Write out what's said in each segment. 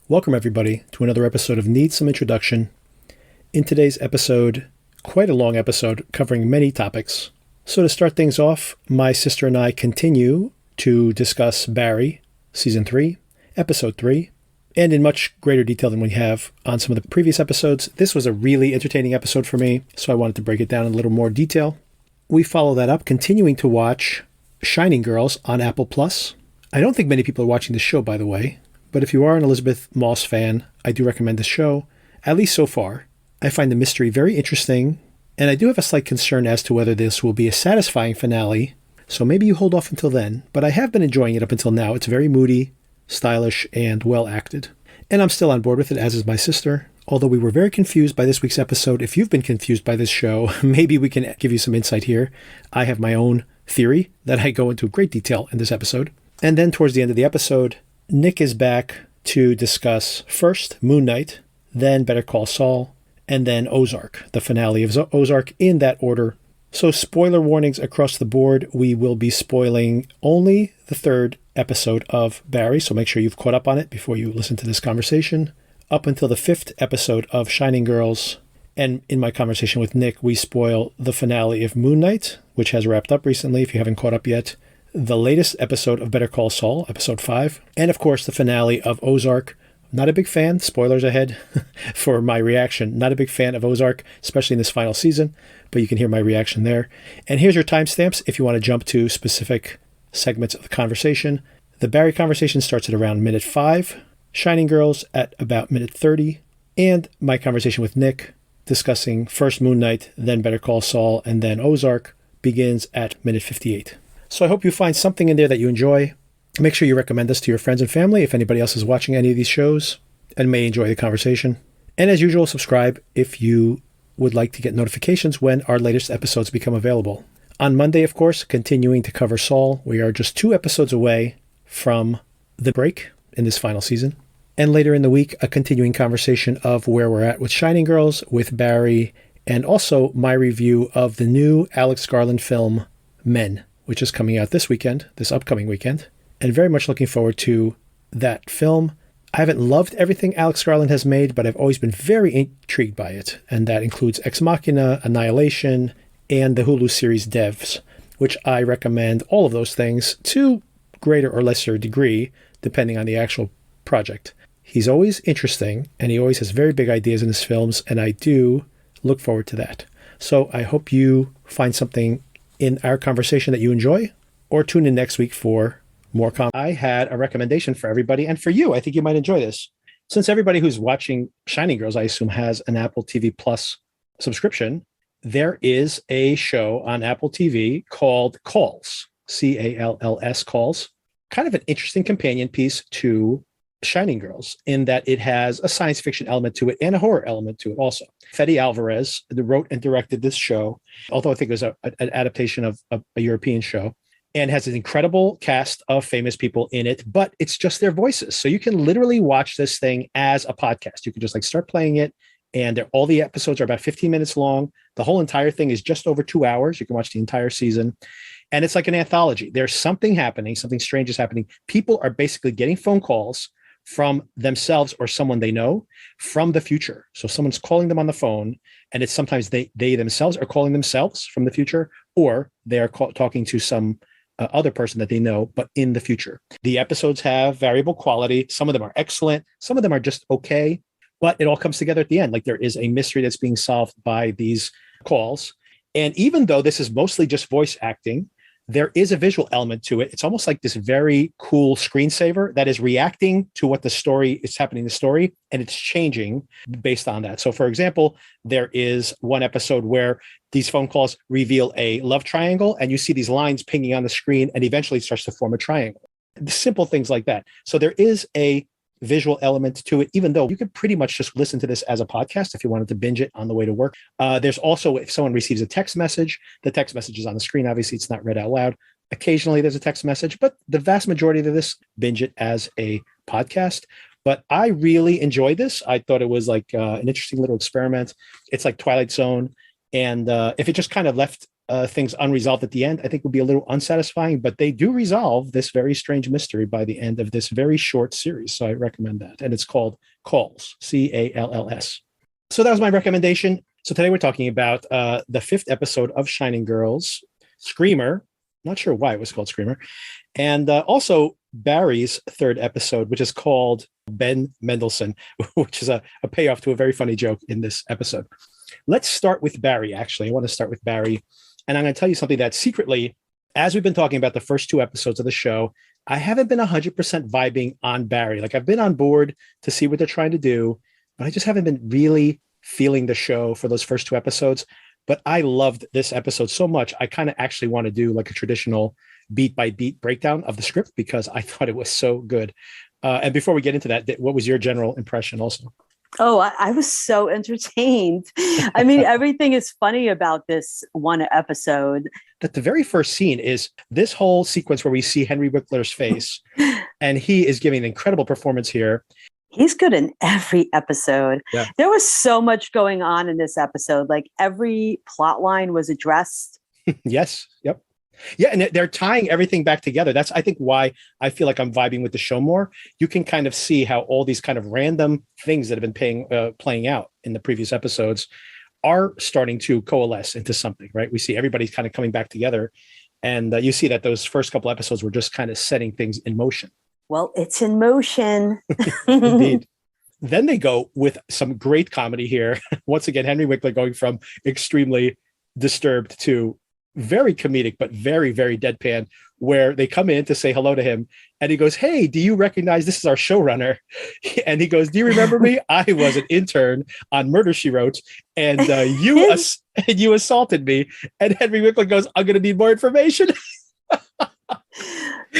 Welcome, everybody, to another episode of Need Some Introduction. In today's episode, quite a long episode covering many topics. So to start things off, my sister and I continue to discuss Barry, Season 3, Episode 3, and in much greater detail than we have on some of the previous episodes. This was a really entertaining episode for me, so I wanted to break it down in a little more detail. We follow that up, continuing to watch Shining Girls on Apple+. I don't think many people are watching this show, by the way. But if you are an Elizabeth Moss fan, I do recommend this show, at least so far. I find the mystery very interesting, and I do have a slight concern as to whether this will be a satisfying finale, so maybe you hold off until then. But I have been enjoying it up until now. It's very moody, stylish, and well acted. And I'm still on board with it, as is my sister. Although we were very confused by this week's episode. If you've been confused by this show, maybe we can give you some insight here. I have my own theory that I go into great detail in this episode. And then towards the end of the episode, Nick is back to discuss first Moon Knight, then Better Call Saul, and then Ozark, the finale of Ozark in that order. So spoiler warnings across the board. We will be spoiling only the third episode of Barry, so make sure you've caught up on it before you listen to this conversation. Up until the fifth episode of Shining Girls, and in my conversation with Nick, we spoil the finale of Moon Knight, which has wrapped up recently if you haven't caught up yet. The latest episode of Better Call Saul, episode 5, and of course the finale of Ozark. Not a big fan, spoilers ahead for my reaction. Not a big fan of Ozark, especially in this final season, but you can hear my reaction there. And here's your timestamps if you want to jump to specific segments of the conversation. The Barry conversation starts at around minute 5, Shining Girls at about minute 30, and my conversation with Nick discussing first Moon Knight, then Better Call Saul, and then Ozark begins at minute 58. So I hope you find something in there that you enjoy. Make sure you recommend this to your friends and family if anybody else is watching any of these shows and may enjoy the conversation. And as usual, subscribe if you would like to get notifications when our latest episodes become available. On Monday, of course, continuing to cover Saul. We are just 2 episodes away from the break in this final season. And later in the week, a continuing conversation of where we're at with Shining Girls, with Barry, and also my review of the new Alex Garland film, Men, which is coming out this upcoming weekend, and very much looking forward to that film. I haven't loved everything Alex Garland has made, but I've always been very intrigued by it, and that includes Ex Machina, Annihilation, and the Hulu series Devs, which I recommend all of those things to greater or lesser degree, depending on the actual project. He's always interesting, and he always has very big ideas in his films, and I do look forward to that. So I hope you find something in our conversation that you enjoy, or tune in next week for more I had a recommendation for everybody, and for you. I think you might enjoy this. Since everybody who's watching Shining Girls, I assume, has an Apple TV Plus subscription, there is a show on Apple TV called Calls, C-A-L-L-S, Calls. Kind of an interesting companion piece to Shining Girls in that it has a science fiction element to it and a horror element to it also. Fede Alvarez wrote and directed this show, although I think it was an adaptation of a European show, and has an incredible cast of famous people in it, but it's just their voices. So you can literally watch this thing as a podcast. You can just start playing it, and all the episodes are about 15 minutes long. The whole entire thing is just over 2 hours. You can watch the entire season. And it's like an anthology. There's something happening, something strange is happening. People are basically getting phone calls from themselves or someone they know from the future. So someone's calling them on the phone, and it's sometimes they themselves are calling themselves from the future, or they are talking to some other person that they know, but in the future. The episodes have variable quality. Some of them are excellent. Some of them are just okay, but it all comes together at the end. Like there is a mystery that's being solved by these calls. And even though this is mostly just voice acting, there is a visual element to it. It's almost like this very cool screensaver that is reacting to what the story is happening in the story, and it's changing based on that. So, for example, there is one episode where these phone calls reveal a love triangle, and you see these lines pinging on the screen, and eventually it starts to form a triangle. Simple things like that. So there is a visual element to it, even though you could pretty much just listen to this as a podcast if you wanted to binge it on the way to work. There's also, if someone receives a text message, the text message is on the screen. Obviously, it's not read out loud. Occasionally, there's a text message, but the vast majority of this, binge it as a podcast. But I really enjoyed this. I thought it was like an interesting little experiment. It's like Twilight Zone. And if it just kind of left things unresolved at the end, I think would be a little unsatisfying, but they do resolve this very strange mystery by the end of this very short series. So I recommend that. And it's called Calls, Calls. So that was my recommendation. So today we're talking about the 5th episode of Shining Girls, Screamer. Not sure why it was called Screamer. And also Barry's 3rd episode, which is called Ben Mendelsohn, which is a payoff to a very funny joke in this episode. Let's start with Barry, actually. I want to start with Barry. And I'm going to tell you something that secretly, as we've been talking about the first 2 episodes of the show, I haven't been 100% vibing on Barry. Like, I've been on board to see what they're trying to do, but I just haven't been really feeling the show for those first 2 episodes. But I loved this episode so much. I kind of actually want to do like a traditional beat by beat breakdown of the script because I thought it was so good. And before we get into that, what was your general impression also? Oh, I was so entertained. I mean, everything is funny about this one episode. That the very first scene is this whole sequence where we see Henry Winkler's face, and he is giving an incredible performance here. He's good in every episode. Yeah. There was so much going on in this episode. Like every plot line was addressed. Yes. Yep. Yeah, and they're tying everything back together. That's, I think, why I feel like I'm vibing with the show more. You can kind of see how all these kind of random things that have been playing out in the previous episodes are starting to coalesce into something, right? We see everybody's kind of coming back together. And you see that those first couple episodes were just kind of setting things in motion. Well, it's in motion. Indeed. Then they go with some great comedy here. Once again, Henry Winkler going from extremely disturbed to very comedic, but very, very deadpan, where they come in to say hello to him. And he goes, "Hey, do you recognize this is our showrunner?" And he goes, "Do you remember me? I was an intern on Murder, She Wrote, and you assaulted me." And Henry Winkler goes, "I'm going to need more information."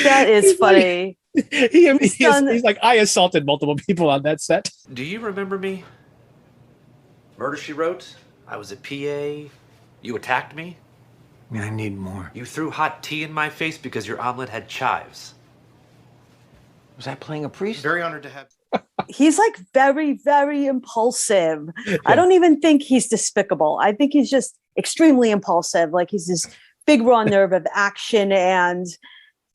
That is funny. He's like, "I assaulted multiple people on that set." Do you remember me? Murder, She Wrote? I was a PA. You attacked me? I mean, I need more. You threw hot tea in my face because your omelet had chives. Was I playing a priest? Very honored to have... He's like very, very impulsive. Yeah. I don't even think he's despicable. I think he's just extremely impulsive. Like he's this big raw nerve of action. And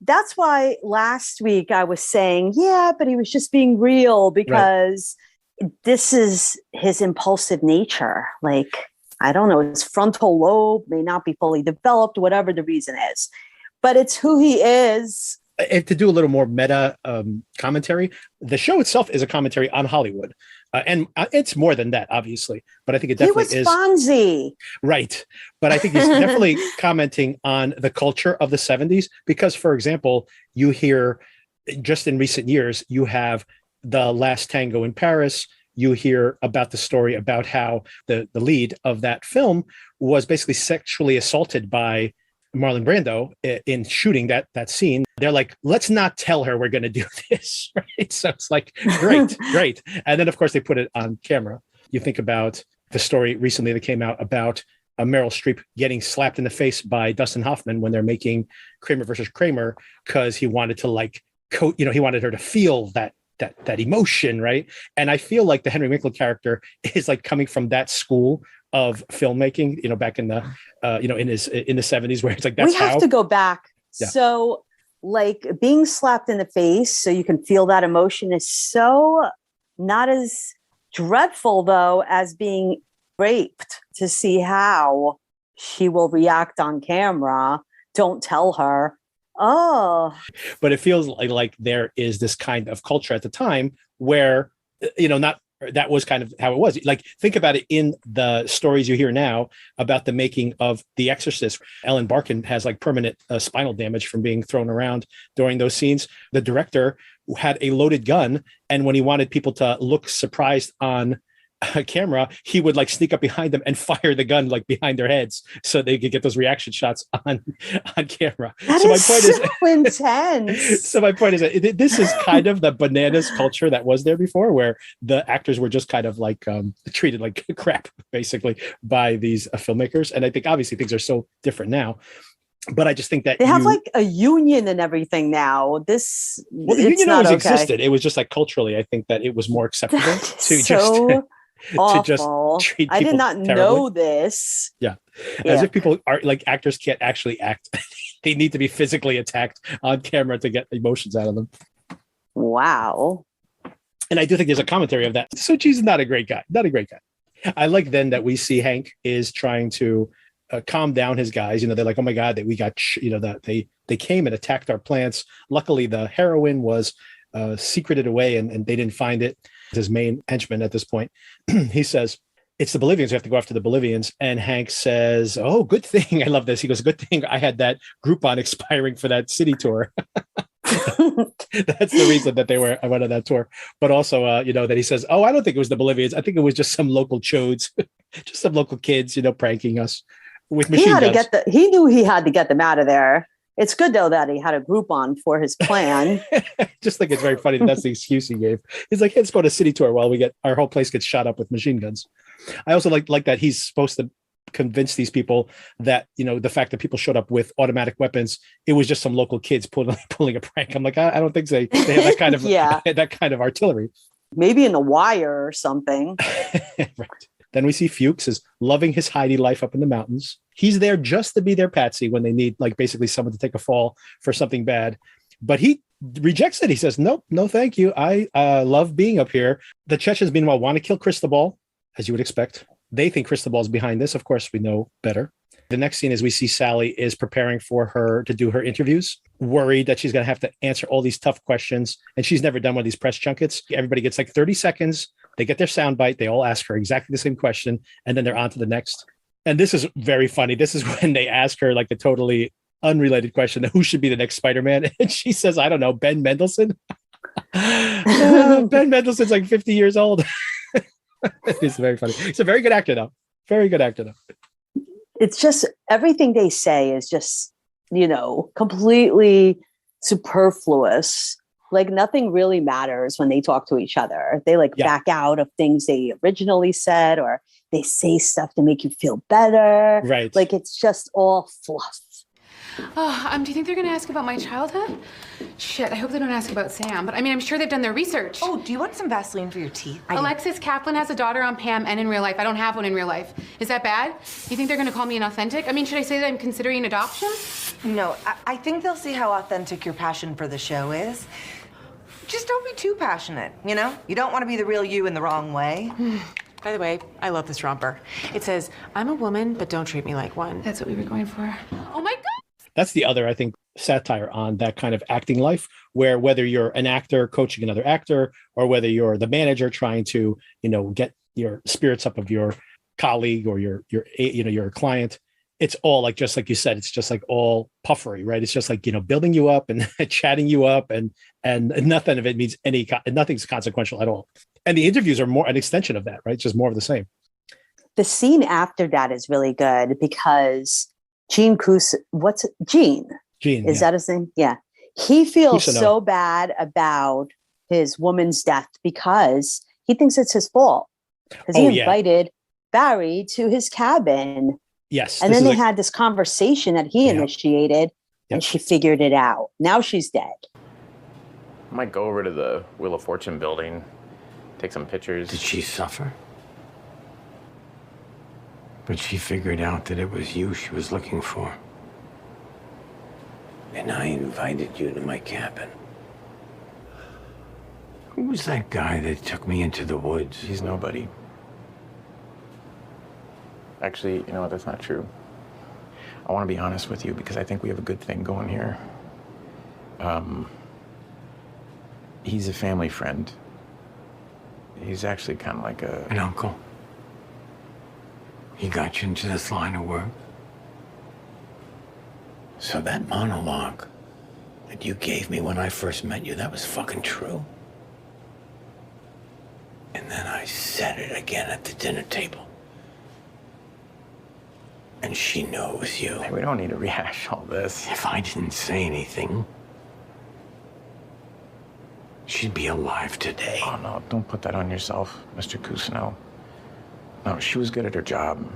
that's why last week I was saying, yeah, but he was just being real because this is his impulsive nature. Like, I don't know, his frontal lobe may not be fully developed, whatever the reason is, but it's who he is. And to do a little more meta commentary, the show itself is a commentary on Hollywood. And it's more than that, obviously, but I think it definitely is. He was Fonzie. Right. But I think he's definitely commenting on the culture of the 70s, because, for example, you hear just in recent years, you have The Last Tango in Paris. You hear about the story about how the lead of that film was basically sexually assaulted by Marlon Brando in shooting that scene. They're like, let's not tell her we're going to do this, right? So it's like, great. And then, of course, they put it on camera. You think about the story recently that came out about Meryl Streep getting slapped in the face by Dustin Hoffman when they're making Kramer versus Kramer, because he wanted to he wanted her to feel that emotion, right? And I feel like the Henry Winkler character is like coming from that school of filmmaking, back in the in the 70s, where it's like that's we have to go back. Yeah. So like being slapped in the face so you can feel that emotion is so not as dreadful though as being raped. To see how she will react on camera, don't tell her. Oh, but it feels like there is this kind of culture at the time where, that was kind of how it was. Like, think about it in the stories you hear now about the making of The Exorcist. Ellen Barkin has like permanent spinal damage from being thrown around during those scenes. The director had a loaded gun, and when he wanted people to look surprised on camera, he would like sneak up behind them and fire the gun like behind their heads so they could get those reaction shots on camera. That so is my point so is intense. So my point is that this is kind of the bananas culture that was there before, where the actors were just kind of like treated like crap basically by these filmmakers. And I think obviously things are so different now. But I just think that they have like a union and everything now. The union always existed. It was just like culturally, I think that it was more acceptable to just to just Awful. treat I did people not terribly. know this. Yeah. Yeah. As if people are like actors can't actually act. They need to be physically attacked on camera to get emotions out of them. Wow. And I do think there's a commentary of that. So she's not a great guy. Not a great guy. I like then that we see Hank is trying to calm down his guys. You know, they're like, oh my God, that we got, that they came and attacked our plants. Luckily, the heroin was secreted away and they didn't find it. His main henchman at this point, he says, it's the Bolivians. We have to go after the Bolivians. And Hank says, oh, good thing. I love this. He goes, good thing I had that Groupon expiring for that city tour. That's the reason that I went on that tour. But also, that he says, oh, I don't think it was the Bolivians. I think it was just some local chodes, just some local kids, pranking us with machine guns. He knew he had to get them out of there. It's good, though, that he had a Groupon for his plan. Just think it's very funny that's the excuse he gave. He's like, hey, let's go on a city tour while our whole place gets shot up with machine guns. I also like that he's supposed to convince these people that, the fact that people showed up with automatic weapons, it was just some local kids pulling a prank. I'm like, I don't think they have that kind of that kind of artillery. Maybe in The Wire or something. Right. Then we see Fuchs is loving his Heidi life up in the mountains. He's there just to be their patsy when they need, like, basically someone to take a fall for something bad. But he rejects it. He says, nope, no, thank you. I love being up here. The Chechens, meanwhile, want to kill Cristobal, as you would expect. They think Cristobal's behind this. Of course, we know better. The next scene is we see Sally is preparing for her to do her interviews, worried that she's going to have to answer all these tough questions. And she's never done one of these press junkets. Everybody gets like 30 seconds. They get their soundbite. They all ask her exactly the same question. And then they're on to the next. And this is very funny. This is when they ask her like a totally unrelated question. Who should be the next Spider-Man? And she says, I don't know, Ben Mendelsohn. Ben Mendelsohn's like 50 years old. It's very funny. He's a very good actor, though. Very good actor, though. It's just everything they say is just, completely superfluous. Like nothing really matters when they talk to each other. They back out of things they originally said, or they say stuff to make you feel better. Right. Like it's just all fluff. Oh, do you think they're going to ask about my childhood? Shit, I hope they don't ask about Sam. But I'm sure they've done their research. Oh, do you want some Vaseline for your teeth? Alexis Kaplan has a daughter on Pam and in real life. I don't have one in real life. Is that bad? You think they're going to call me inauthentic? Should I say that I'm considering adoption? No, I think they'll see how authentic your passion for the show is. Just don't be too passionate, You don't want to be the real you in the wrong way. By the way, I love this romper. It says, I'm a woman, but don't treat me like one. That's what we were going for. Oh my God! That's the other, I think, satire on that kind of acting life, where whether you're an actor coaching another actor, or whether you're the manager trying to, get your spirits up of your colleague or your client, it's all like, just like you said, it's just like all puffery, right? It's just like, building you up and chatting you up, and nothing of it means nothing's consequential at all. And the interviews are more an extension of that, right? It's just more of the same. The scene after that is really good because Gene is that his name? Yeah. He feels so bad about his woman's death because he thinks it's his fault. Because he invited Barry to his cabin. Yes. And then they had this conversation that he initiated, and she figured it out. Now she's dead. I might go over to the Wheel of Fortune building, take some pictures. Did she suffer? But she figured out that it was you she was looking for. And I invited you to my cabin. Who was that guy that took me into the woods? He's nobody. Actually, you know what? That's not true. I want to be honest with you because I think we have a good thing going here. He's a family friend. He's actually kind of like an uncle. He got you into this line of work. So that monologue that you gave me when I first met you, that was fucking true. And then I said it again at the dinner table. And she knew it was you. Hey, we don't need to rehash all this. If I didn't say anything, she'd be alive today. Oh, no, don't put that on yourself, Mr. Cousineau. No, she was good at her job.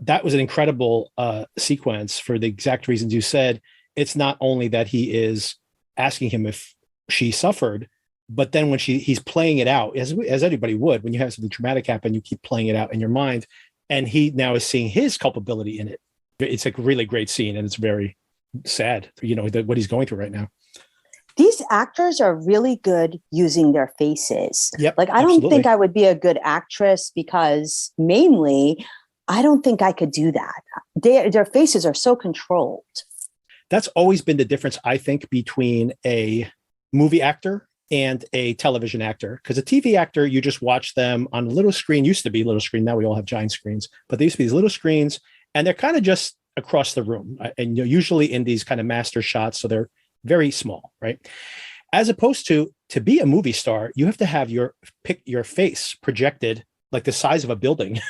That was an incredible sequence for the exact reasons you said. It's not only that he is asking him if she suffered, But then when he's playing it out, as anybody would, when you have something traumatic happen, you keep playing it out in your mind. And he now is seeing his culpability in it. It's like a really great scene, and it's very sad, what he's going through right now. These actors are really good using their faces. Yep, like, I don't think I would be a good actress because mainly I don't think I could do that. Their faces are so controlled. That's always been the difference, I think, between a movie actor and a television actor. Because a TV actor, you just watch them on a little screen. Used to be little screen. Now we all have giant screens. But they used to be these little screens, and they're kind of just across the room. And usually in these kind of master shots, so they're very small, right? As opposed to be a movie star, you have to have your face projected like the size of a building,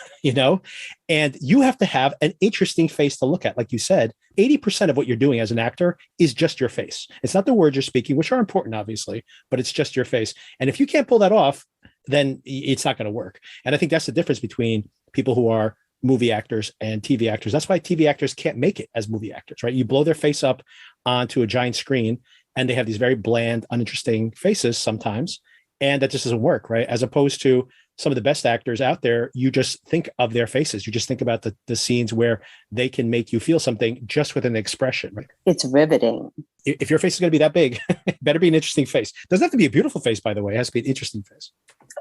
and you have to have an interesting face to look at. Like you said, 80% of what you're doing as an actor is just your face. It's not the words you're speaking, which are important, obviously, but it's just your face. And if you can't pull that off, then it's not going to work. And I think that's the difference between people who are movie actors and TV actors. That's why TV actors can't make it as movie actors, right? You blow their face up onto a giant screen and they have these very bland, uninteresting faces sometimes. And that just doesn't work, right? As opposed to some of the best actors out there, you just think of their faces. You just think about the scenes where they can make you feel something just with an expression, right? It's riveting. If your face is going to be that big, it better be an interesting face. Doesn't have to be a beautiful face, by the way. It has to be an interesting face.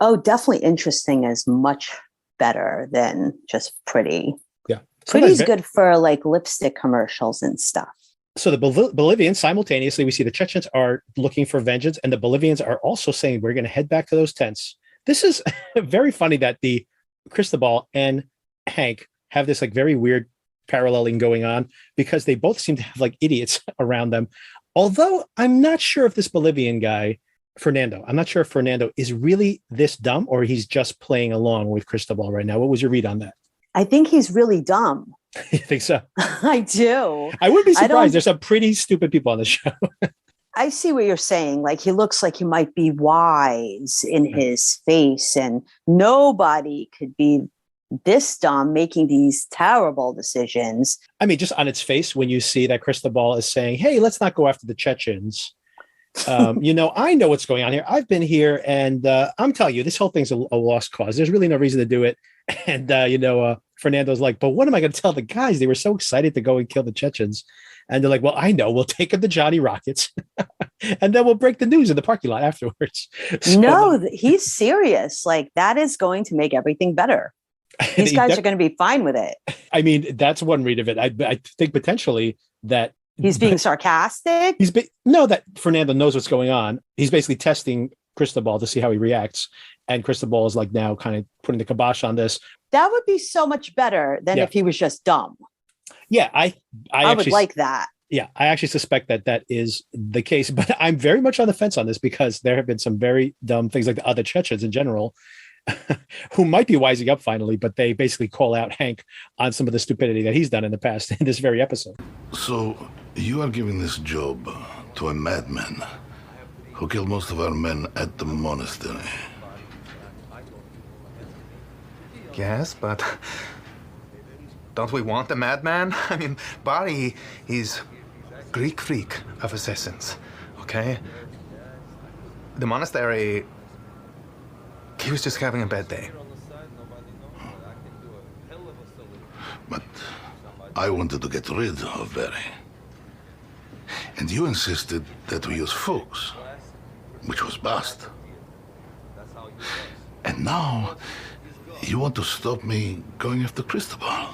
Oh, definitely interesting is much better than just pretty. Yeah. Pretty's good for like lipstick commercials and stuff. So the Bolivians, simultaneously, we see the Chechens are looking for vengeance, and the Bolivians are also saying, we're going to head back to those tents. This is very funny that the Cristobal and Hank have this like very weird paralleling going on, because they both seem to have like idiots around them. Although I'm not sure if this Bolivian guy, Fernando, I'm not sure if Fernando is really this dumb or he's just playing along with Cristobal right now. What was your read on that? I think he's really dumb. You think so? I do. I wouldn't be surprised. There's some pretty stupid people on the show. I see what you're saying. Like, he looks like he might be wise in his face, and nobody could be this dumb making these terrible decisions. I mean, just on its face, when you see that Cristobal is saying, hey, let's not go after the Chechens. I know what's going on here. I've been here, and I'm telling you, this whole thing's a lost cause. There's really no reason to do it. And, Fernando's like, but what am I going to tell the guys? They were so excited to go and kill the Chechens. And they're like, well, I know. We'll take them to Johnny Rockets, and then we'll break the news in the parking lot afterwards. So, no, he's serious. Like, that is going to make everything better. These guys are going to be fine with it. I mean, that's one read of it. I think potentially that he's being sarcastic. That Fernando knows what's going on. He's basically testing Cristobal to see how he reacts. And Cristobal is like now kind of putting the kibosh on this. That would be so much better than if he was just dumb. Yeah, I would like that. Yeah, I actually suspect that is the case, but I'm very much on the fence on this, because there have been some very dumb things, like the other Chechens in general, who might be wising up finally, but they basically call out Hank on some of the stupidity that he's done in the past in this very episode. So you are giving this job to a madman who killed most of our men at the monastery. Yes, but don't we want a madman? I mean, Barry, he's Greek freak of assassins, okay? The monastery, he was just having a bad day. But I wanted to get rid of Barry. And you insisted that we use Fuchs, which was bust. And now you want to stop me going after Cristobal.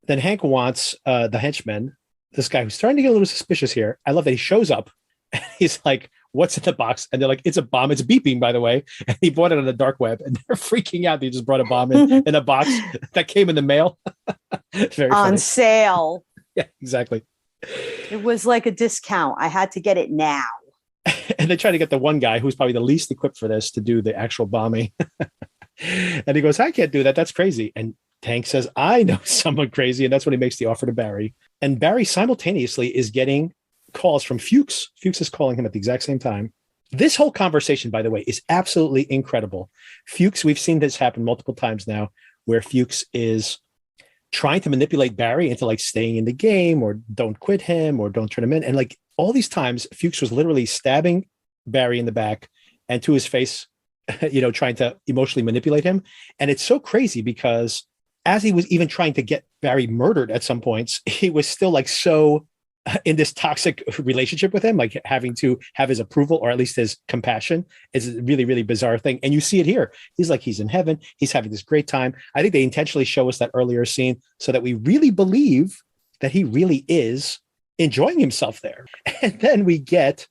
Then Hank wants the henchman, this guy who's starting to get a little suspicious here. I love that he shows up. And he's like, what's in the box? And they're like, it's a bomb. It's beeping, by the way. And he bought it on the dark web. And they're freaking out. They just brought a bomb in a box that came in the mail. Very on funny. Sale. Yeah, exactly. It was like a discount. I had to get it now. And they try to get the one guy who's probably the least equipped for this to do the actual bombing. And he goes, I can't do that. That's crazy. And Hank says, I know someone crazy. And that's when he makes the offer to Barry. And Barry simultaneously is getting calls from Fuchs. Fuchs is calling him at the exact same time. This whole conversation, by the way, is absolutely incredible. Fuchs, we've seen this happen multiple times now, where Fuchs is trying to manipulate Barry into like staying in the game, or don't quit him, or don't turn him in. And like all these times, Fuchs was literally stabbing Barry in the back and to his face, trying to emotionally manipulate him. And it's so crazy because as he was even trying to get Barry murdered at some points, he was still like so in this toxic relationship with him, like having to have his approval or at least his compassion is a really, really bizarre thing. And you see it here. He's like, he's in heaven. He's having this great time. I think they intentionally show us that earlier scene so that we really believe that he really is enjoying himself there. And then we get,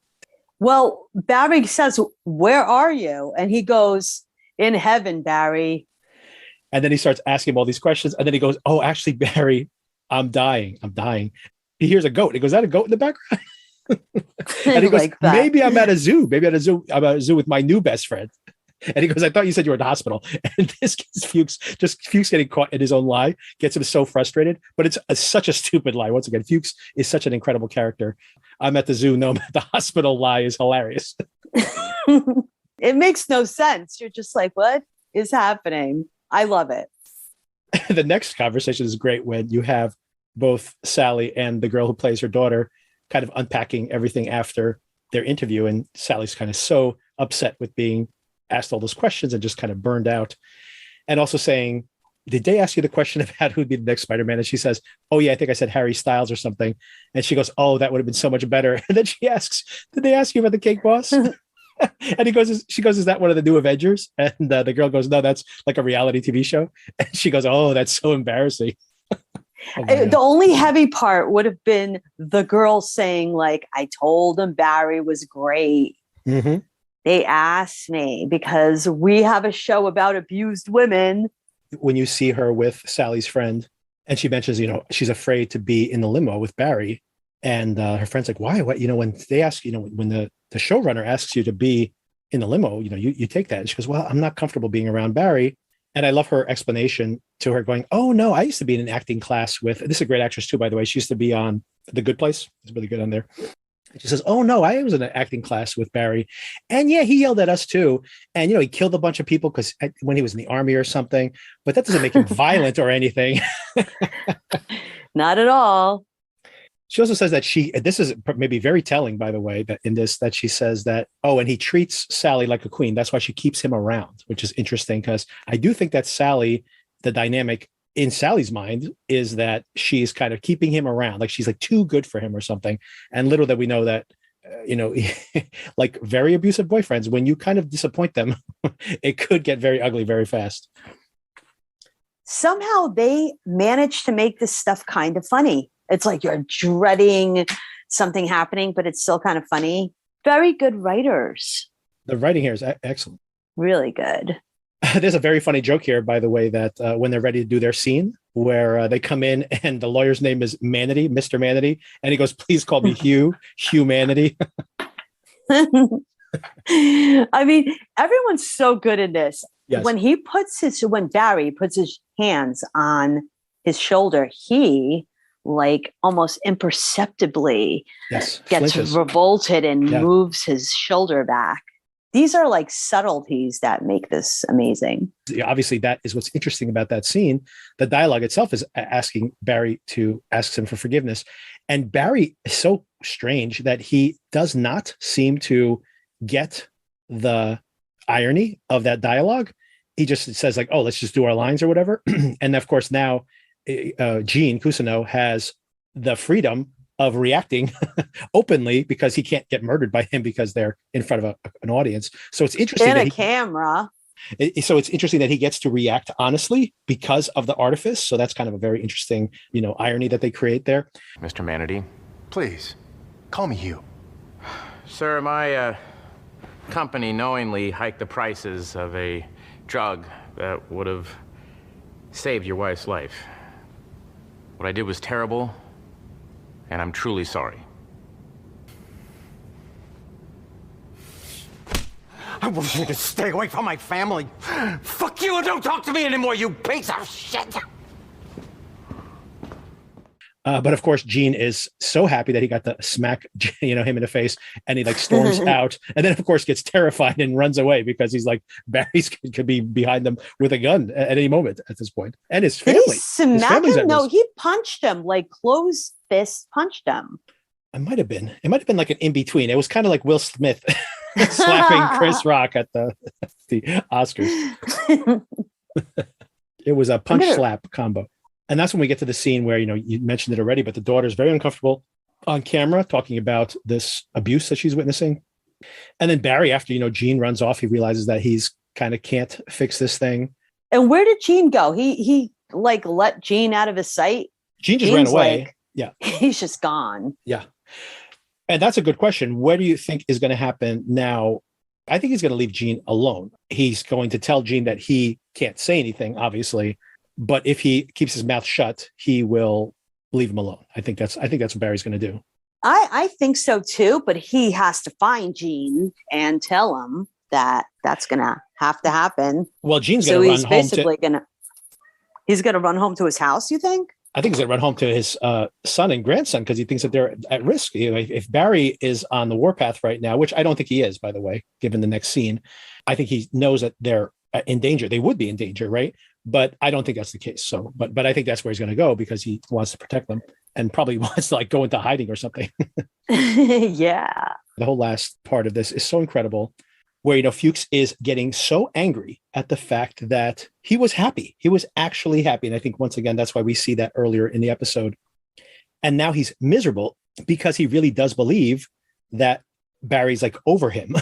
well, Barry says, where are you? And he goes, in heaven, Barry. And then he starts asking him all these questions. And then he goes, oh, actually, Barry, I'm dying. He hears a goat. He goes, is that a goat in the background? And he goes, Like that. maybe I'm at a zoo. I'm at a zoo with my new best friend. And he goes, I thought you said you were at the hospital. And this gets Fuchs getting caught in his own lie, gets him so frustrated. But it's such a stupid lie. Once again, Fuchs is such an incredible character. I'm at the zoo. No, I'm at the hospital lie is hilarious. It makes no sense. You're just like, what is happening? I love it. The next conversation is great when you have both Sally and the girl who plays her daughter kind of unpacking everything after their interview. And Sally's kind of so upset with being asked all those questions and just kind of burned out. And also saying, did they ask you the question about who'd be the next Spider-Man? And she says, oh yeah, I think I said Harry Styles or something. And she goes, oh, that would have been so much better. And then she asks, did they ask you about the Cake Boss? And she goes, is that one of the new Avengers? And the girl goes, no, that's like a reality TV show. And she goes, oh, that's so embarrassing. The only heavy part would have been the girl saying, like, I told them Barry was great. Mm-hmm. They asked me because we have a show about abused women. When you see her with Sally's friend and she mentions, she's afraid to be in the limo with Barry. And her friend's like, why? What? When they ask, when the showrunner asks you to be in the limo, you take that. And she goes, well, I'm not comfortable being around Barry. And I love her explanation to her going, oh, no, I used to be in an acting class with, this is a great actress too, by the way. She used to be on The Good Place. It's really good on there. And she says, oh, no, I was in an acting class with Barry. And yeah, he yelled at us too. And, he killed a bunch of people because when he was in the army or something, but that doesn't make him violent or anything. Not at all. She also says that this is maybe very telling, by the way, that she says that, oh, and he treats Sally like a queen. That's why she keeps him around, which is interesting because I do think that Sally, the dynamic in Sally's mind is that she's kind of keeping him around. Like she's like too good for him or something. And little that we know that, like very abusive boyfriends, when you kind of disappoint them, it could get very ugly very fast. Somehow they managed to make this stuff kind of funny. It's like you're dreading something happening, but it's still kind of funny. Very good writers. The writing here is excellent. Really good. There's a very funny joke here, by the way, that when they're ready to do their scene where they come in and the lawyer's name is Manatee, Mr. Manatee. And he goes, please call me Humanity. I mean, everyone's so good in this. Yes. When Barry puts his hands on his shoulder, he like almost imperceptibly gets flinches. Revolted and moves his shoulder back. These are like subtleties that make this amazing. Obviously, that is what's interesting about that scene. The dialogue itself is asking Barry to ask him for forgiveness. And Barry is so strange that he does not seem to get the irony of that dialogue. He just says like, oh, let's just do our lines or whatever. And of course, now Gene Cousineau has the freedom of reacting openly because he can't get murdered by him because they're in front of an audience. So it's interesting. And a camera. So it's interesting that he gets to react honestly because of the artifice. So that's kind of a very interesting, irony that they create there. Mr. Manatee. Please, call me Hugh. Sir, my company knowingly hiked the prices of a drug that would have saved your wife's life. What I did was terrible, and I'm truly sorry. I want you to stay away from my family. Fuck you and don't talk to me anymore, you piece of shit. But of course, Gene is so happy that he got to smack, him in the face, and he like storms out, and then of course gets terrified and runs away because he's like Barry's could be behind them with a gun at any moment at this point, and his family. Did he smack him? No, he punched him, like closed fist punched him. It might have been. It might have been like an in-between. It was kind of like Will Smith slapping Chris Rock at the Oscars. It was a punch slap combo. And that's when we get to the scene where, you mentioned it already, but the daughter's very uncomfortable on camera talking about this abuse that she's witnessing. And then Barry, after, Gene runs off, he realizes that he's kind of can't fix this thing. And where did Gene go? He like let Gene out of his sight. Gene just ran away. Yeah. He's just gone. Yeah. And that's a good question. What do you think is going to happen now? I think he's going to leave Gene alone. He's going to tell Gene that he can't say anything, obviously, but if he keeps his mouth shut, he will leave him alone. I think that's what Barry's going to do. I think so too, but he has to find Gene and tell him that that's going to have to happen. Well, Gene's going to run home. He's going to run home to his house, you think? I think he's going to run home to his son and grandson because he thinks that they're at risk. If Barry is on the warpath right now, which I don't think he is, by the way, given the next scene, I think he knows that they're in danger. They would be in danger, right? But I don't think that's the case. So, but I think that's where he's going to go because he wants to protect them and probably wants to go into hiding or something. Yeah. The whole last part of this is so incredible, where, Fuchs is getting so angry at the fact that he was happy. He was actually happy. And I think once again, that's why we see that earlier in the episode. And now he's miserable because he really does believe that Barry's over him.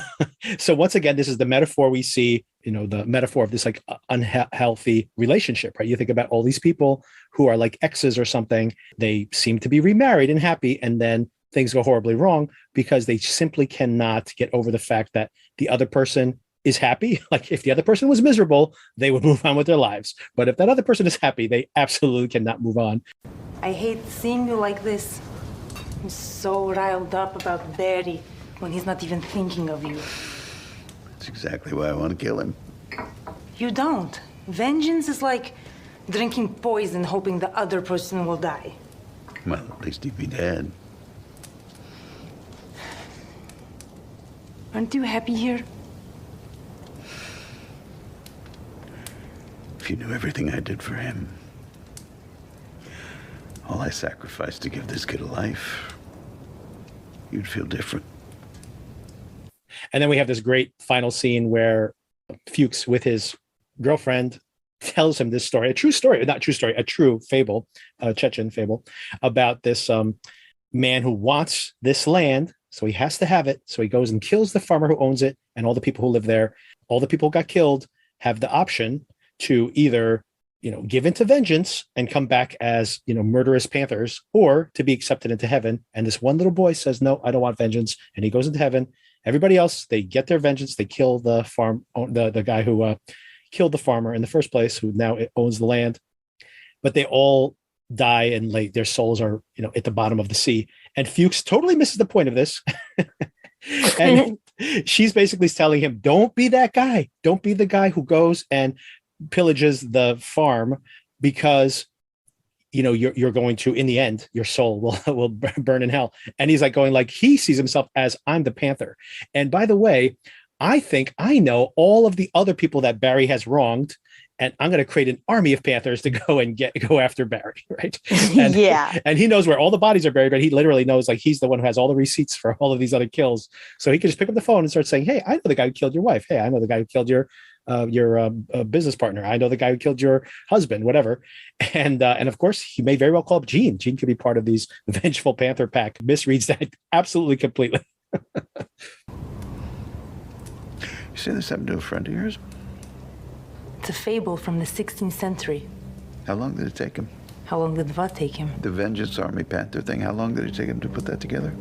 So once again, this is the metaphor we see, the metaphor of this unhealthy relationship, right? You think about all these people who are like exes or something. They seem to be remarried and happy. And then things go horribly wrong because they simply cannot get over the fact that the other person is happy. Like if the other person was miserable, they would move on with their lives. But if that other person is happy, they absolutely cannot move on. I hate seeing you like this. I'm so riled up about Barry when he's not even thinking of you. That's exactly why I want to kill him. You don't. Vengeance is like drinking poison hoping the other person will die. Well, at least he'd be dead. Aren't you happy here? If you knew everything I did for him, all I sacrificed to give this kid a life, you'd feel different. And then we have this great final scene where Fuchs with his girlfriend tells him this story, a true fable, a Chechen fable about this man who wants this land. So he has to have it. So he goes and kills the farmer who owns it and all the people who live there. All the people who got killed have the option to either, give into vengeance and come back as, murderous panthers, or to be accepted into heaven. And this one little boy says, no, I don't want vengeance. And he goes into heaven. Everybody else, they get their vengeance. They kill the the guy who killed the farmer in the first place, who now owns the land. But they all die and their souls are, at the bottom of the sea. And Fuchs totally misses the point of this. And she's basically telling him, don't be that guy. Don't be the guy who goes and pillages the farm because, you're going to, in the end, your soul will burn in hell. And he's he sees himself as, I'm the panther. And by the way, I think I know all of the other people that Barry has wronged, and I'm going to create an army of panthers to go after Barry, right? And, yeah. And he knows where all the bodies are buried, but he literally knows he's the one who has all the receipts for all of these other kills. So he can just pick up the phone and start saying, hey, I know the guy who killed your wife. Hey, I know the guy who killed your business partner. I know the guy who killed your husband, whatever. And of course, he may very well call up Gene. Gene could be part of these vengeful panther pack. Misreads that absolutely completely. You say this happened to a friend of yours? It's a fable from the 16th century. How long did it take him? How long did what take him? The Vengeance Army Panther thing. How long did it take him to put that together?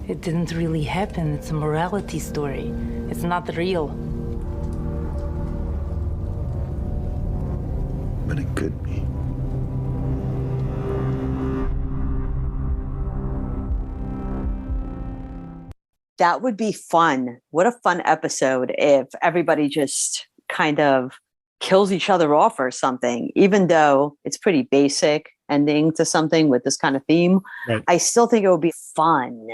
It didn't really happen. It's a morality story. It's not real. But it could be. That would be fun. What a fun episode if everybody just kind of kills each other off or something, even though it's pretty basic ending to something with this kind of theme. Right. I still think it would be fun.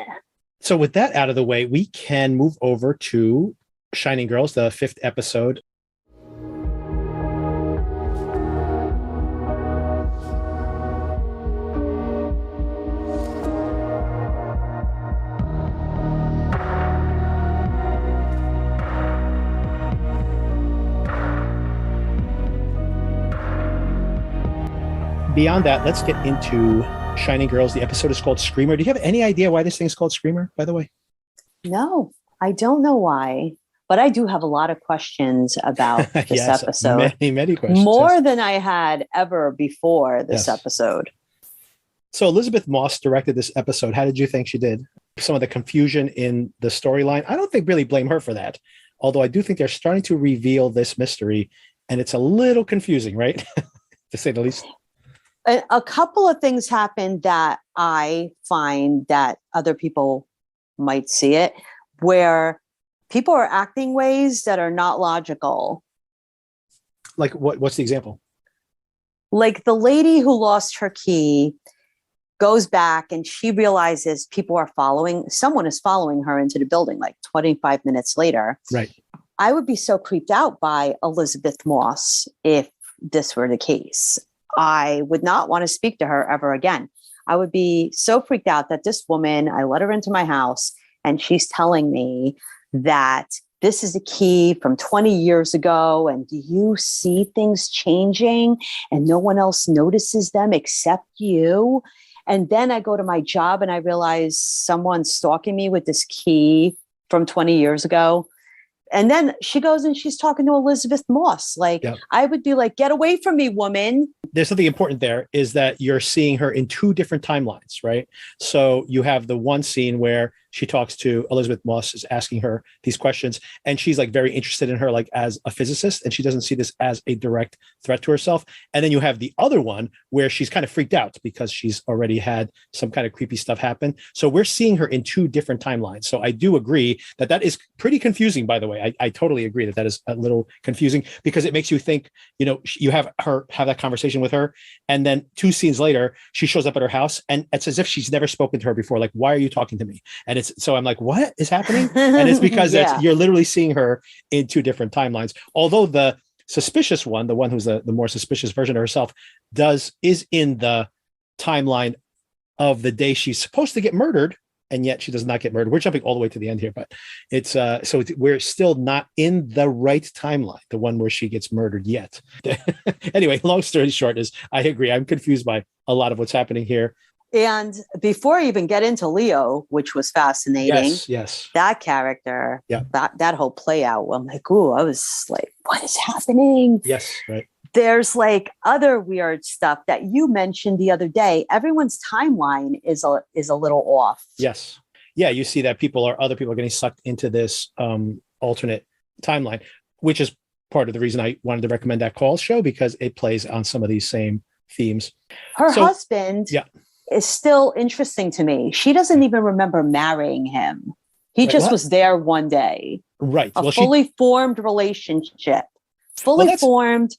So with that out of the way, we can move over to Shining Girls, the 5th episode. beyond that, let's get into Shining Girls. The episode is called Screamer. Do you have any idea why this thing's called Screamer, by the way? No, I don't know why, but I do have a lot of questions about this yes, episode. Many questions. More than I had ever before this episode. So Elizabeth Moss directed this episode. How did you think she did? Some of the confusion in the storyline, I don't think really blame her for that. Although I do think they're starting to reveal this mystery, and it's a little confusing, right? To say the least. A couple of things happened that I find that other people might see it, where people are acting ways that are not logical. Like what's the example? Like the lady who lost her key goes back and she realizes someone is following her into the building like 25 minutes later. Right. I would be so creeped out by Elizabeth Moss if this were the case. I would not want to speak to her ever again. I would be so freaked out that this woman, I let her into my house and she's telling me that this is a key from 20 years ago. And do you see things changing and no one else notices them except you? And then I go to my job and I realize someone's stalking me with this key from 20 years ago. And then she goes and she's talking to Elizabeth Moss. Like, I would be like, get away from me, woman. There's something important there is that you're seeing her in two different timelines, right? So you have the one scene where she talks to Elizabeth Moss, is asking her these questions, and she's like very interested in her, like as a physicist, and she doesn't see this as a direct threat to herself. And then you have the other one where she's kind of freaked out because she's already had some kind of creepy stuff happen. So we're seeing her in two different timelines. So I do agree that is pretty confusing, by the way. I totally agree that is a little confusing because it makes you think, you have that conversation with her, and then 2 scenes later, she shows up at her house and it's as if she's never spoken to her before. Like, why are you talking to me? And so I'm like, what is happening? And it's because you're literally seeing her in 2 different timelines. Although the suspicious one, the one who's the more suspicious version of herself, is in the timeline of the day she's supposed to get murdered, and yet she does not get murdered. We're jumping all the way to the end here, but we're still not in the right timeline, the one where she gets murdered yet. Anyway, long story short is I agree. I'm confused by a lot of what's happening here. And before I even get into Leo, which was fascinating, yes, that character, that whole play out, I'm like, ooh, I was like, what is happening? Yes, right. There's like other weird stuff that you mentioned the other day. Everyone's timeline is a little off. Yes. Yeah, you see that other people are getting sucked into this alternate timeline, which is part of the reason I wanted to recommend that Call show, because it plays on some of these same themes. Her husband is still interesting to me. She doesn't even remember marrying him. He just was there one day. Right. A fully formed relationship. Fully formed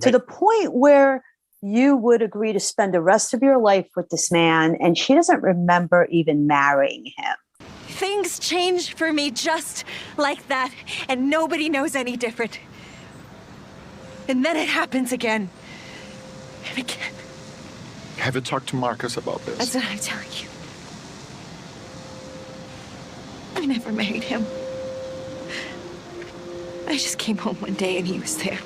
to the point where you would agree to spend the rest of your life with this man, and she doesn't remember even marrying him. Things change for me just like that, and nobody knows any different. And then it happens again. And again. Have you talked to Marcus about this? That's what I'm telling you. I never married him. I just came home one day and he was there.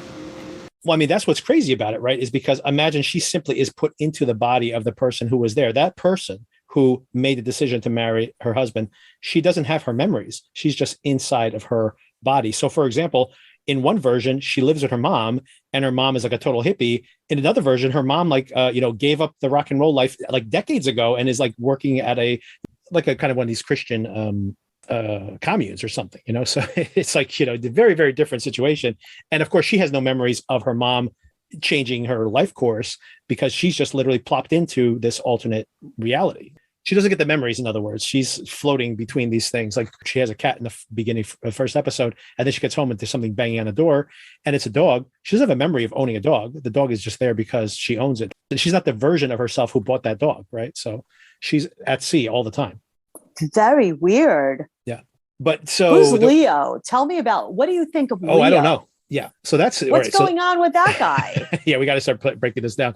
Well, I mean, that's what's crazy about it, right? Is because imagine she simply is put into the body of the person who was there. That person who made the decision to marry her husband, she doesn't have her memories. She's just inside of her body. So, for example, in one version, she lives with her mom, and her mom is like a total hippie. In another version, her mom gave up the rock and roll life like decades ago and is like working at a kind of one of these Christian communes or something, So it's like, a very, very different situation. And of course, she has no memories of her mom changing her life course because she's just literally plopped into this alternate reality. She doesn't get the memories, in other words. She's floating between these things. Like she has a cat in the beginning of the first episode, and then she gets home and there's something banging on the door, and it's a dog. She doesn't have a memory of owning a dog. The dog is just there because she owns it. And she's not the version of herself who bought that dog, right? So she's at sea all the time. Very weird. Yeah. But so who's Leo? Tell me about, what do you think of Leo? Oh, I don't know. Yeah. So that's what's going on with that guy. Yeah, we got to start breaking this down.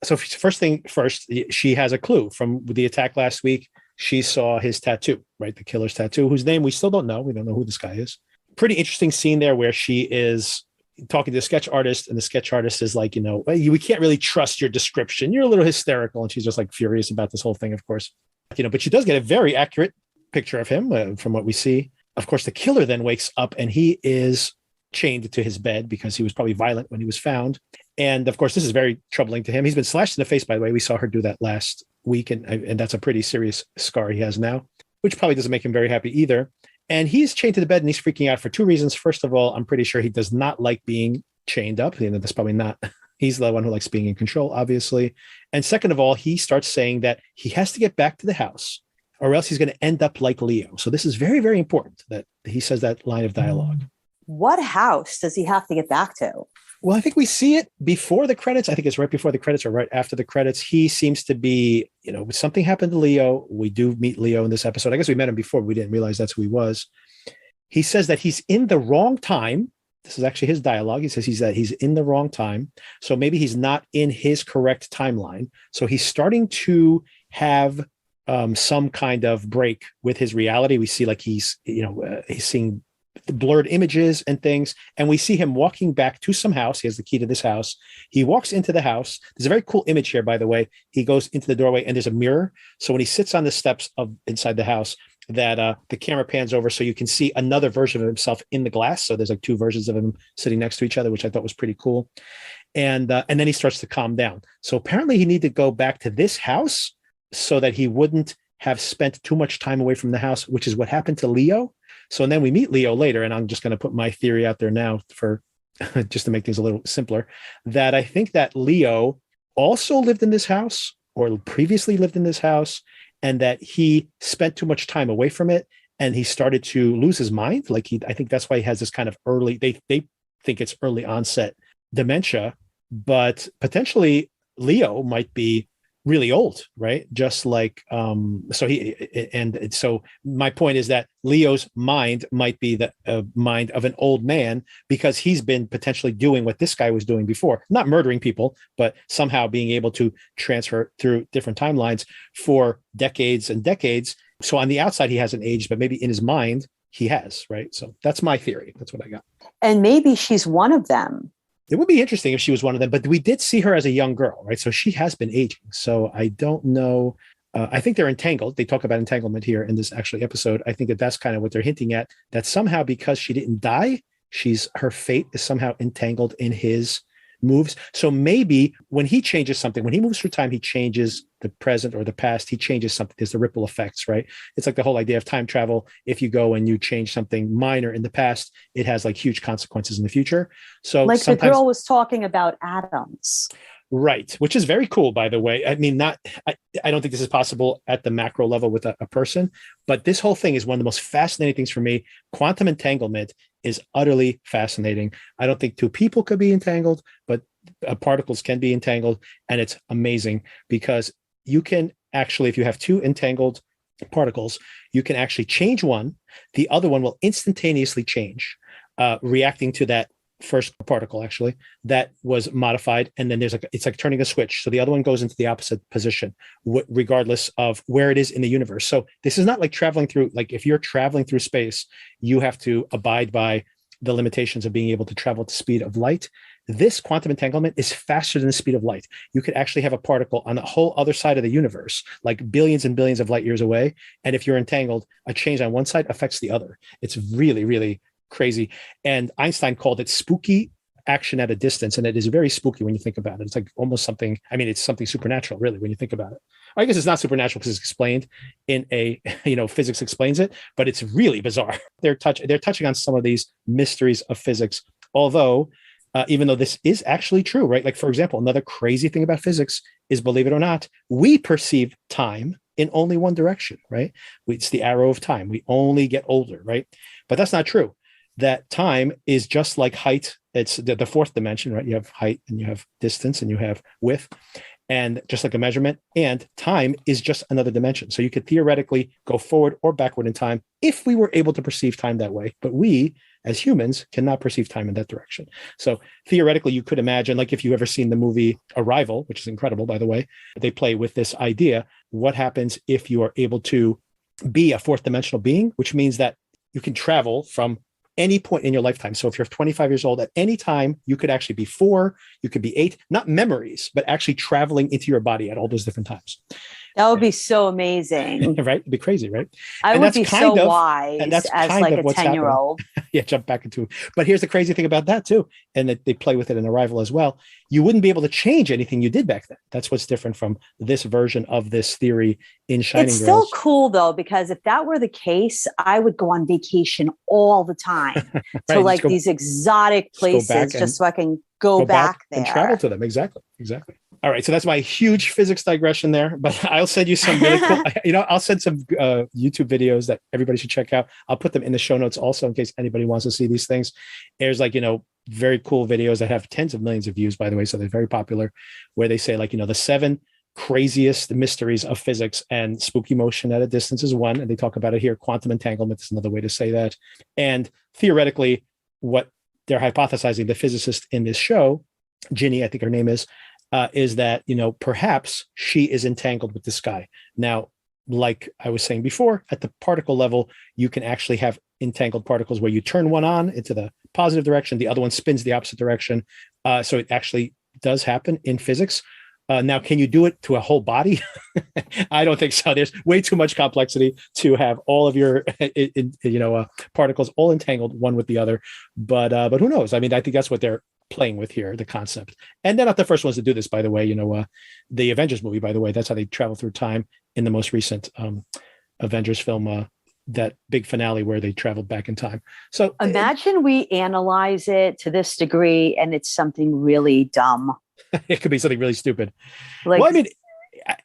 So first thing first, she has a clue from the attack last week. She saw his tattoo, right? The killer's tattoo, whose name we still don't know. We don't know who this guy is. Pretty interesting scene there where she is talking to the sketch artist, and the sketch artist is like, we can't really trust your description. You're a little hysterical. And she's just like furious about this whole thing, of course. But she does get a very accurate picture of him from what we see. Of course, the killer then wakes up and he is chained to his bed because he was probably violent when he was found. And of course, this is very troubling to him. He's been slashed in the face, by the way. We saw her do that last week. And that's a pretty serious scar he has now, which probably doesn't make him very happy either. And he's chained to the bed and he's freaking out for two reasons. First of all, I'm pretty sure he does not like being chained up. That's probably not, he's the one who likes being in control, obviously. And second of all, he starts saying that he has to get back to the house or else he's going to end up like Leo. So this is very, very important that he says that line of dialogue. What house does he have to get back to? Well, I think we see it before the credits. I think it's right before the credits or right after the credits. He seems to be, something happened to Leo. We do meet Leo in this episode. I guess we met him before, but we didn't realize that's who he was. He says that he's in the wrong time. This is actually his dialogue. He says he's in the wrong time. So maybe he's not in his correct timeline. So he's starting to have some kind of break with his reality. We see like he's seeing the blurred images and things. And we see him walking back to some house. He has the key to this house. He walks into the house. There's a very cool image here, by the way. He goes into the doorway and there's a mirror. So when he sits on the steps of inside the house, that the camera pans over so you can see another version of himself in the glass. So there's like two versions of him sitting next to each other, which I thought was pretty cool. And then he starts to calm down. So apparently he needed to go back to this house so that he wouldn't have spent too much time away from the house, which is what happened to Leo. So and then we meet Leo later, and I'm just going to put my theory out there now for just to make things a little simpler, that I think that Leo also lived in this house or previously lived in this house, and that he spent too much time away from it and he started to lose his mind. Like I think that's why he has this kind of early, they think it's early onset dementia, but potentially Leo might be really old, right? Just like, so my point is that Leo's mind might be the mind of an old man because he's been potentially doing what this guy was doing before, not murdering people, but somehow being able to transfer through different timelines for decades and decades. So on the outside, he hasn't aged, but maybe in his mind, he has, right? So that's my theory. That's what I got. And maybe she's one of them. It would be interesting if she was one of them, but we did see her as a young girl, right? So she has been aging. So I don't know. I think they're entangled. They talk about entanglement here in this actually episode. I think that that's kind of what they're hinting at, that somehow because she didn't die, her fate is somehow entangled in his moves. So maybe when he changes something, when he moves through time, he changes the present or the past, he changes something. There's the ripple effects, right? It's like the whole idea of time travel. If you go and you change something minor in the past, it has like huge consequences in the future. So like the girl was talking about atoms. Right. Which is very cool, by the way. I mean, I don't think this is possible at the macro level with a person, but this whole thing is one of the most fascinating things for me. Quantum entanglement is utterly fascinating. I don't think two people could be entangled, but particles can be entangled. And it's amazing because you can actually, if you have two entangled particles, you can actually change one. The other one will instantaneously change, reacting to that first particle actually that was modified. And then it's like turning a switch. So the other one goes into the opposite position, regardless of where it is in the universe. So this is not like traveling through, like if you're traveling through space, you have to abide by the limitations of being able to travel at the speed of light. This quantum entanglement is faster than the speed of light. You could actually have a particle on the whole other side of the universe, like billions and billions of light years away. And if you're entangled, a change on one side affects the other. It's really, really crazy. And Einstein called it spooky action at a distance. And it is very spooky when you think about it. It's like almost something, I mean, it's something supernatural, really, when you think about it. I guess it's not supernatural because it's explained in physics explains it, but it's really bizarre. They're touching on some of these mysteries of physics, although even though this is actually true, right? Like, for example, another crazy thing about physics is, believe it or not, we perceive time in only one direction, right? It's the arrow of time. We only get older, right? But that's not true. That time is just like height. It's the fourth dimension, right? You have height and you have distance and you have width, and just like a measurement, and time is just another dimension. So you could theoretically go forward or backward in time if we were able to perceive time that way. But we, as humans, cannot perceive time in that direction. So theoretically, you could imagine, like if you've ever seen the movie Arrival, which is incredible, by the way, they play with this idea. What happens if you are able to be a fourth dimensional being, which means that you can travel from any point in your lifetime. So if you're 25 years old, at any time, you could actually be 4, you could be 8, not memories, but actually traveling into your body at all those different times. That would be so amazing. Right? It'd be crazy, right? I would be so wise as like a 10-year-old. Yeah, jump back into it. But here's the crazy thing about that too, and that they play with it in Arrival as well. You wouldn't be able to change anything you did back then. That's what's different from this version of this theory in Shining It's Girls. still cool though, because if that were the case, I would go on vacation all the time to like these exotic places just so I can go back there and travel to them. Exactly. All right, so that's my huge physics digression there, but I'll send you some really cool, I'll send some YouTube videos that everybody should check out. I'll put them in the show notes also in case anybody wants to see these things. There's like, very cool videos that have tens of millions of views, by the way, so they're very popular, where they say like, the 7 craziest mysteries of physics, and spooky motion at a distance is one, and they talk about it here. Quantum entanglement is another way to say that. And theoretically, what they're hypothesizing, the physicist in this show, Ginny, I think her name is that, perhaps she is entangled with this guy. Now, like I was saying before, at the particle level, you can actually have entangled particles where you turn one on into the positive direction, the other one spins the opposite direction. So it actually does happen in physics. Now, can you do it to a whole body? I don't think so. There's way too much complexity to have all of your, particles all entangled one with the other. But who knows? I mean, I think that's what they're playing with here, the concept. And they're not the first ones to do this, by the way. The Avengers movie, by the way, that's how they travel through time in the most recent Avengers film, that big finale where they traveled back in time. So imagine we analyze it to this degree and it's something really dumb. It could be something really stupid. Like, well, I mean,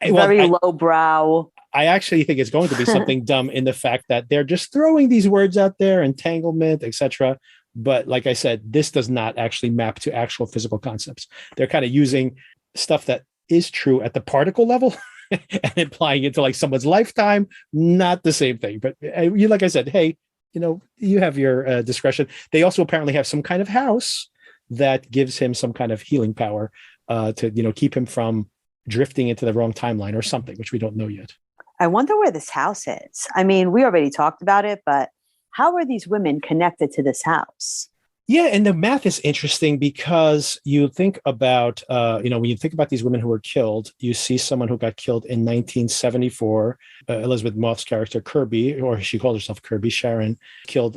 very lowbrow. I actually think it's going to be something dumb in the fact that they're just throwing these words out there, entanglement, etc. But like I said, this does not actually map to actual physical concepts. They're kind of using stuff that is true at the particle level and applying it to like someone's lifetime. Not the same thing. But like I said, hey, you have your discretion. They also apparently have some kind of house that gives him some kind of healing power to keep him from drifting into the wrong timeline or something, which we don't know yet. I wonder where this house is. I mean, we already talked about it, but how are these women connected to this house? Yeah, and the math is interesting because you think about, when you think about these women who were killed, you see someone who got killed in 1974, Elizabeth Moth's character, Kirby, or she called herself Kirby, Sharon,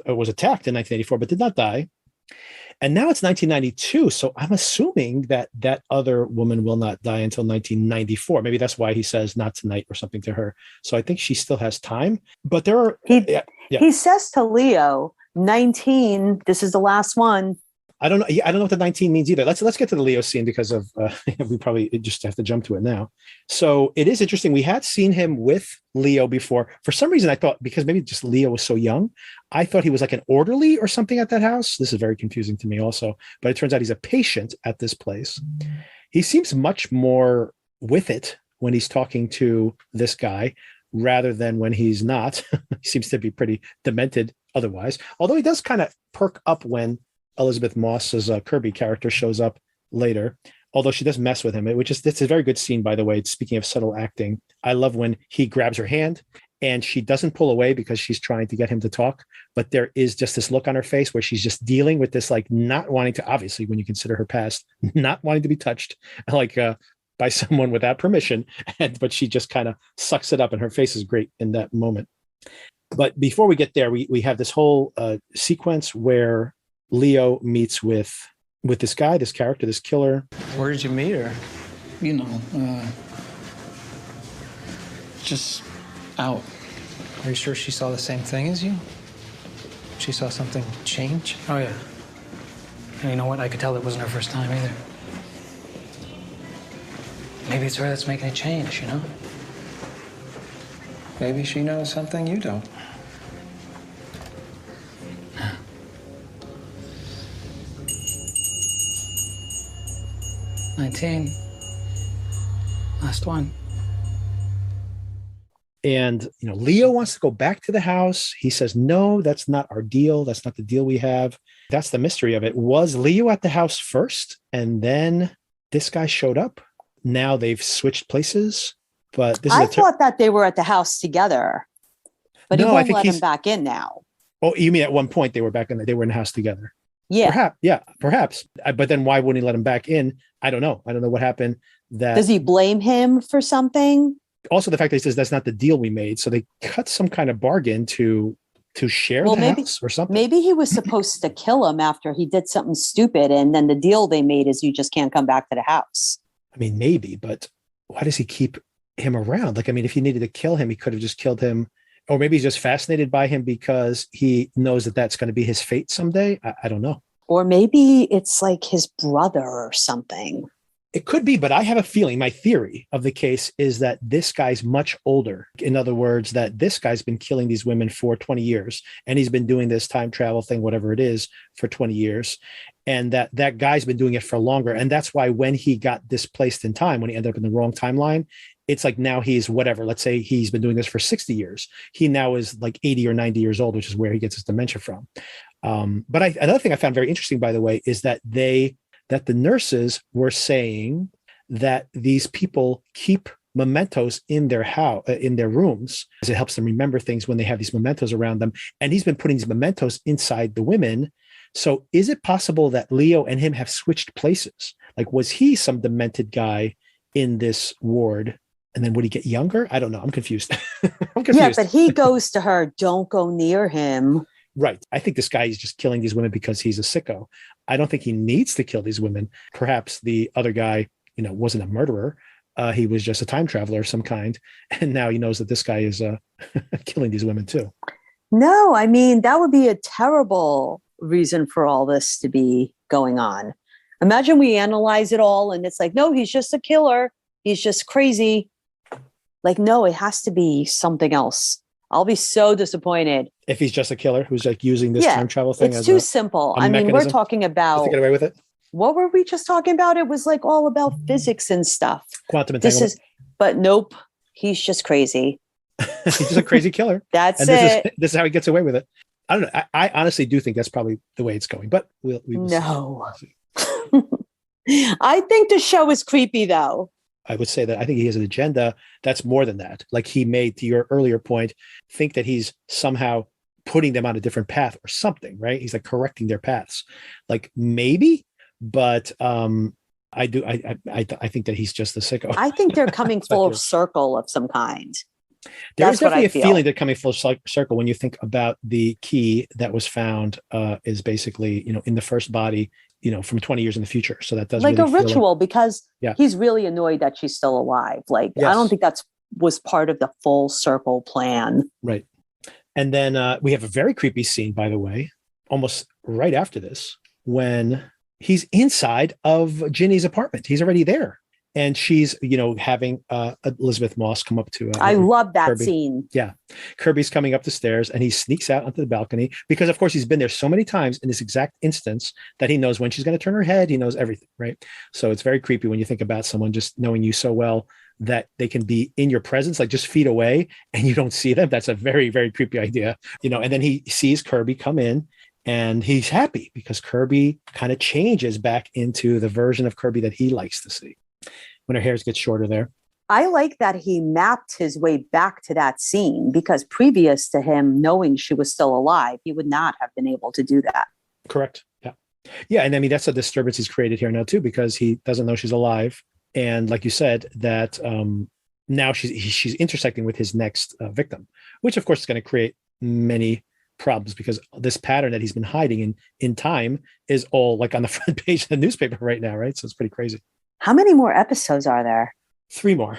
was attacked in 1984, but did not die. And now it's 1992, so I'm assuming that other woman will not die until 1994. Maybe that's why he says not tonight or something to her. So I think she still has time. But there are... He says to Leo, 19, this is the last one. I don't know. I don't know what the 19 means either. Let's get to the Leo scene because of we probably just have to jump to it now. So it is interesting. We had seen him with Leo before. For some reason, I thought because maybe just Leo was so young, I thought he was like an orderly or something at that house. This is very confusing to me also. But it turns out he's a patient at this place. He seems much more with it when he's talking to this guy rather than when he's not. He seems to be pretty demented otherwise. Although he does kind of perk up when Elizabeth Moss's Kirby character shows up later, although she does mess with him, it's a very good scene, by the way. Speaking of subtle acting, I love when he grabs her hand and she doesn't pull away because she's trying to get him to talk, but there is just this look on her face where she's just dealing with this, like not wanting to, obviously when you consider her past, not wanting to be touched, like by someone without permission, but she just kind of sucks it up and her face is great in that moment. But before we get there, we have this whole sequence where Leo meets with this guy, this character, this killer. Where did you meet her? Just out. Are you sure she saw the same thing as you? She saw something change? Oh, yeah. And you know what? I could tell it wasn't her first time either. Maybe it's her that's making a change, Maybe she knows something you don't. 19. Last one. And, Leo wants to go back to the house. He says, no, that's not our deal. That's not the deal we have. That's the mystery of it. Was Leo at the house first? And then this guy showed up. Now they've switched places. But this I is thought that they were at the house together. But he won't let him back in now. Oh, you mean at one point they were they were in the house together? Yeah. Perhaps. Yeah, perhaps. But then why wouldn't he let him back in? I don't know. I don't know what happened. Does he blame him for something? Also, the fact that he says that's not the deal we made. So they cut some kind of bargain to share the house or something. Maybe he was supposed to kill him after he did something stupid. And then the deal they made is you just can't come back to the house. I mean, maybe, but why does he keep him around? Like, I mean, if he needed to kill him, he could have just killed him. Or maybe he's just fascinated by him because he knows that that's going to be his fate someday. I don't know. Or maybe it's like his brother or something. It could be, but I have a feeling, my theory of the case is that this guy's much older. In other words, that this guy's been killing these women for 20 years, and he's been doing this time travel thing, whatever it is, for 20 years. And that guy's been doing it for longer. And that's why when he got displaced in time, when he ended up in the wrong timeline, it's like now he's whatever. Let's say he's been doing this for 60 years. He now is like 80 or 90 years old, which is where he gets his dementia from. But another thing I found very interesting, by the way, is that that the nurses were saying that these people keep mementos in their house, in their rooms, because it helps them remember things when they have these mementos around them. And he's been putting these mementos inside the women. So is it possible that Leo and him have switched places? Like, was he some demented guy in this ward? And then would he get younger? I don't know. I'm confused. Yeah, but he goes to her, don't go near him. Right. I think this guy is just killing these women because he's a sicko. I don't think he needs to kill these women. Perhaps the other guy, wasn't a murderer. He was just a time traveler of some kind. And now he knows that this guy is killing these women too. No, I mean, that would be a terrible reason for all this to be going on. Imagine we analyze it all and it's like, no, he's just a killer. He's just crazy. Like, no, it has to be something else. I'll be so disappointed if he's just a killer who's like using this time travel thing. It's too simple. I mean, we're talking about to get away with it. What were we just talking about? It was like all about physics and stuff. Quantum entanglement. But nope, he's just crazy. He's just a crazy killer. That's and it. This is how he gets away with it. I don't know. I honestly do think that's probably the way it's going. But we will see. I think the show is creepy, though. I would say that I think he has an agenda that's more than that. Like he made, to your earlier point, think that he's somehow putting them on a different path or something, right? He's like correcting their paths. Like maybe, but I think that he's just the sicko. I think they're coming full circle of some kind. There's definitely a feeling they're coming full circle when you think about the key that was found is basically, in the first body, from 20 years in the future. So that does like really a ritual because yeah. He's really annoyed that she's still alive. Like, yes. I don't think was part of the full circle plan. Right. And then we have a very creepy scene, by the way, almost right after this, when he's inside of Ginny's apartment. He's already there. And she's, having Elizabeth Moss come up to I love that Kirby. Scene. Yeah. Kirby's coming up the stairs and he sneaks out onto the balcony because, of course, he's been there so many times in this exact instance that he knows when she's going to turn her head. He knows everything, right? So it's very creepy when you think about someone just knowing you so well that they can be in your presence, like just feet away, and you don't see them. That's a very, very creepy idea, and then he sees Kirby come in. And he's happy because Kirby kind of changes back into the version of Kirby that he likes to see when her hairs get shorter there. I like that he mapped his way back to that scene because previous to him knowing she was still alive, he would not have been able to do that. Correct. Yeah. Yeah. And I mean, that's a disturbance he's created here now too, because he doesn't know she's alive. And like you said, that now she's intersecting with his next victim, which of course is going to create many problems because this pattern that he's been hiding in time is all like on the front page of the newspaper right now, right? So it's pretty crazy. How many more episodes are there? Three more.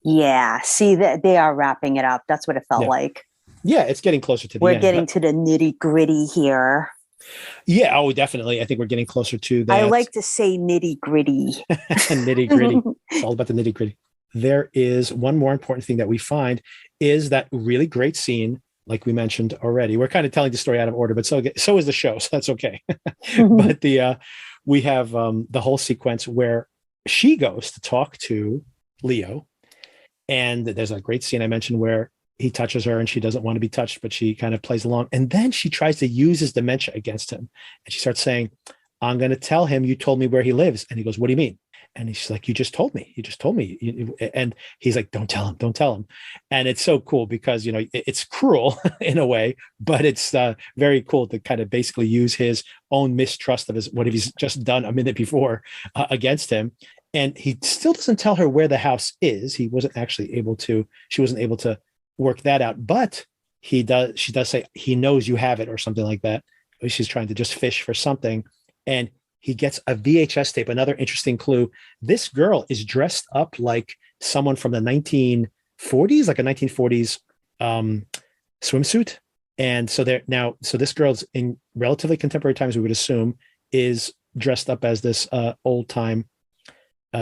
Yeah. See, they are wrapping it up. That's what it felt like. Yeah, it's getting closer to the end. We're getting to the nitty gritty here. Yeah, oh, definitely. I think we're getting closer to that. I like to say nitty gritty. Nitty gritty. It's all about the nitty gritty. There is one more important thing that we find is that really great scene, like we mentioned already. We're kind of telling the story out of order, but so is the show, so that's okay. But we have the whole sequence where she goes to talk to Leo, and there's a great scene I mentioned where he touches her and she doesn't want to be touched, but she kind of plays along. And then she tries to use his dementia against him. And she starts saying, I'm going to tell him you told me where he lives. And he goes, what do you mean? And he's like, you just told me. And he's like, don't tell him. And it's so cool because, it's cruel in a way, but it's very cool to kind of basically use his own mistrust of what he's just done a minute before against him. And he still doesn't tell her where the house is. She wasn't able to work that out, but she does say he knows you have it or something like that. She's trying to just fish for something. And he gets a VHS tape. Another interesting clue. This girl is dressed up like someone from the 1940s, like a 1940s swimsuit. And so this girl's in relatively contemporary times, we would assume, is dressed up as this old time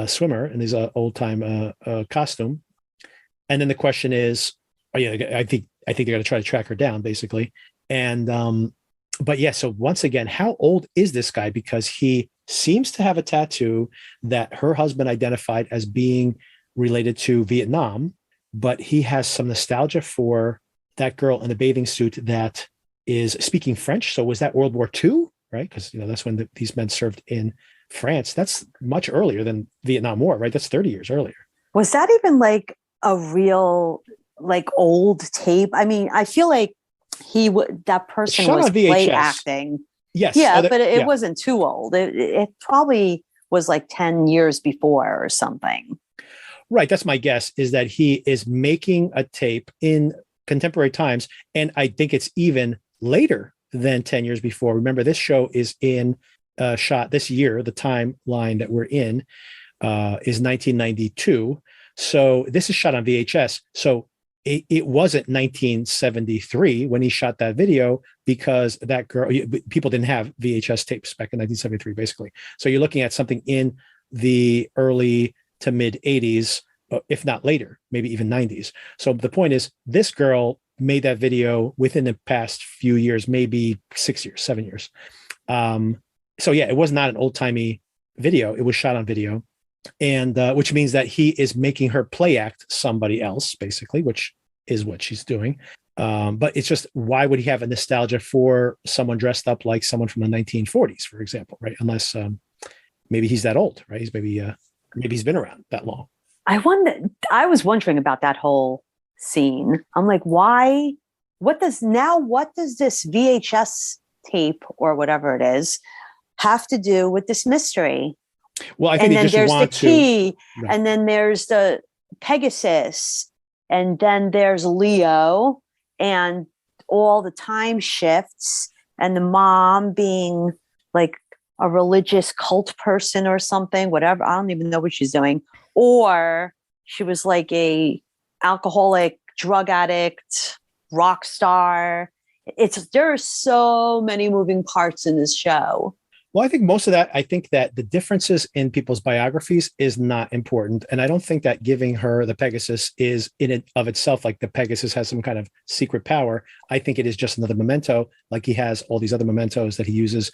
swimmer in his old time costume. And then the question is, I think they're going to try to track her down, basically. And but yeah, so once again, how old is this guy? Because he seems to have a tattoo that her husband identified as being related to Vietnam, but he has some nostalgia for that girl in a bathing suit that is speaking French. So was that World War II, right? Because that's when these men served in France. That's much earlier than Vietnam War, right? That's 30 years earlier. Was that even like a real, like, old tape? I mean, I feel like that person was play acting. Yes. Yeah, but it wasn't too old. It probably was like 10 years before or something. Right. That's my guess, is that he is making a tape in contemporary times. And I think it's even later than 10 years before. Remember, this show is shot this year. The timeline that we're in is 1992. So this is shot on VHS. So it wasn't 1973 when he shot that video, because that girl, people didn't have VHS tapes back in 1973, basically. So you're looking at something in the early to mid 80s, if not later, maybe even 90s. So the point is, this girl made that video within the past few years, maybe 6 years, 7 years. So yeah, it was not an old timey video. It was shot on video. And which means that he is making her play act somebody else, basically, which is what she's doing. But it's just, why would he have a nostalgia for someone dressed up like someone from the 1940s, for example, right? Unless maybe he's that old, right? Maybe he's been around that long. I was wondering about that whole scene. I'm like, why? What does this VHS tape or whatever it is have to do with this mystery? Well, I think and then there's the key, right. And then there's the Pegasus, and then there's Leo, and all the time shifts, and the mom being like a religious cult person or something, whatever. I don't even know what she's doing. Or she was like a alcoholic, drug addict, rock star. There are so many moving parts in this show. Well, I think most of that, I think that the differences in people's biographies is not important. And I don't think that giving her the Pegasus is in and of itself, like the Pegasus has some kind of secret power. I think it is just another memento, like he has all these other mementos that he uses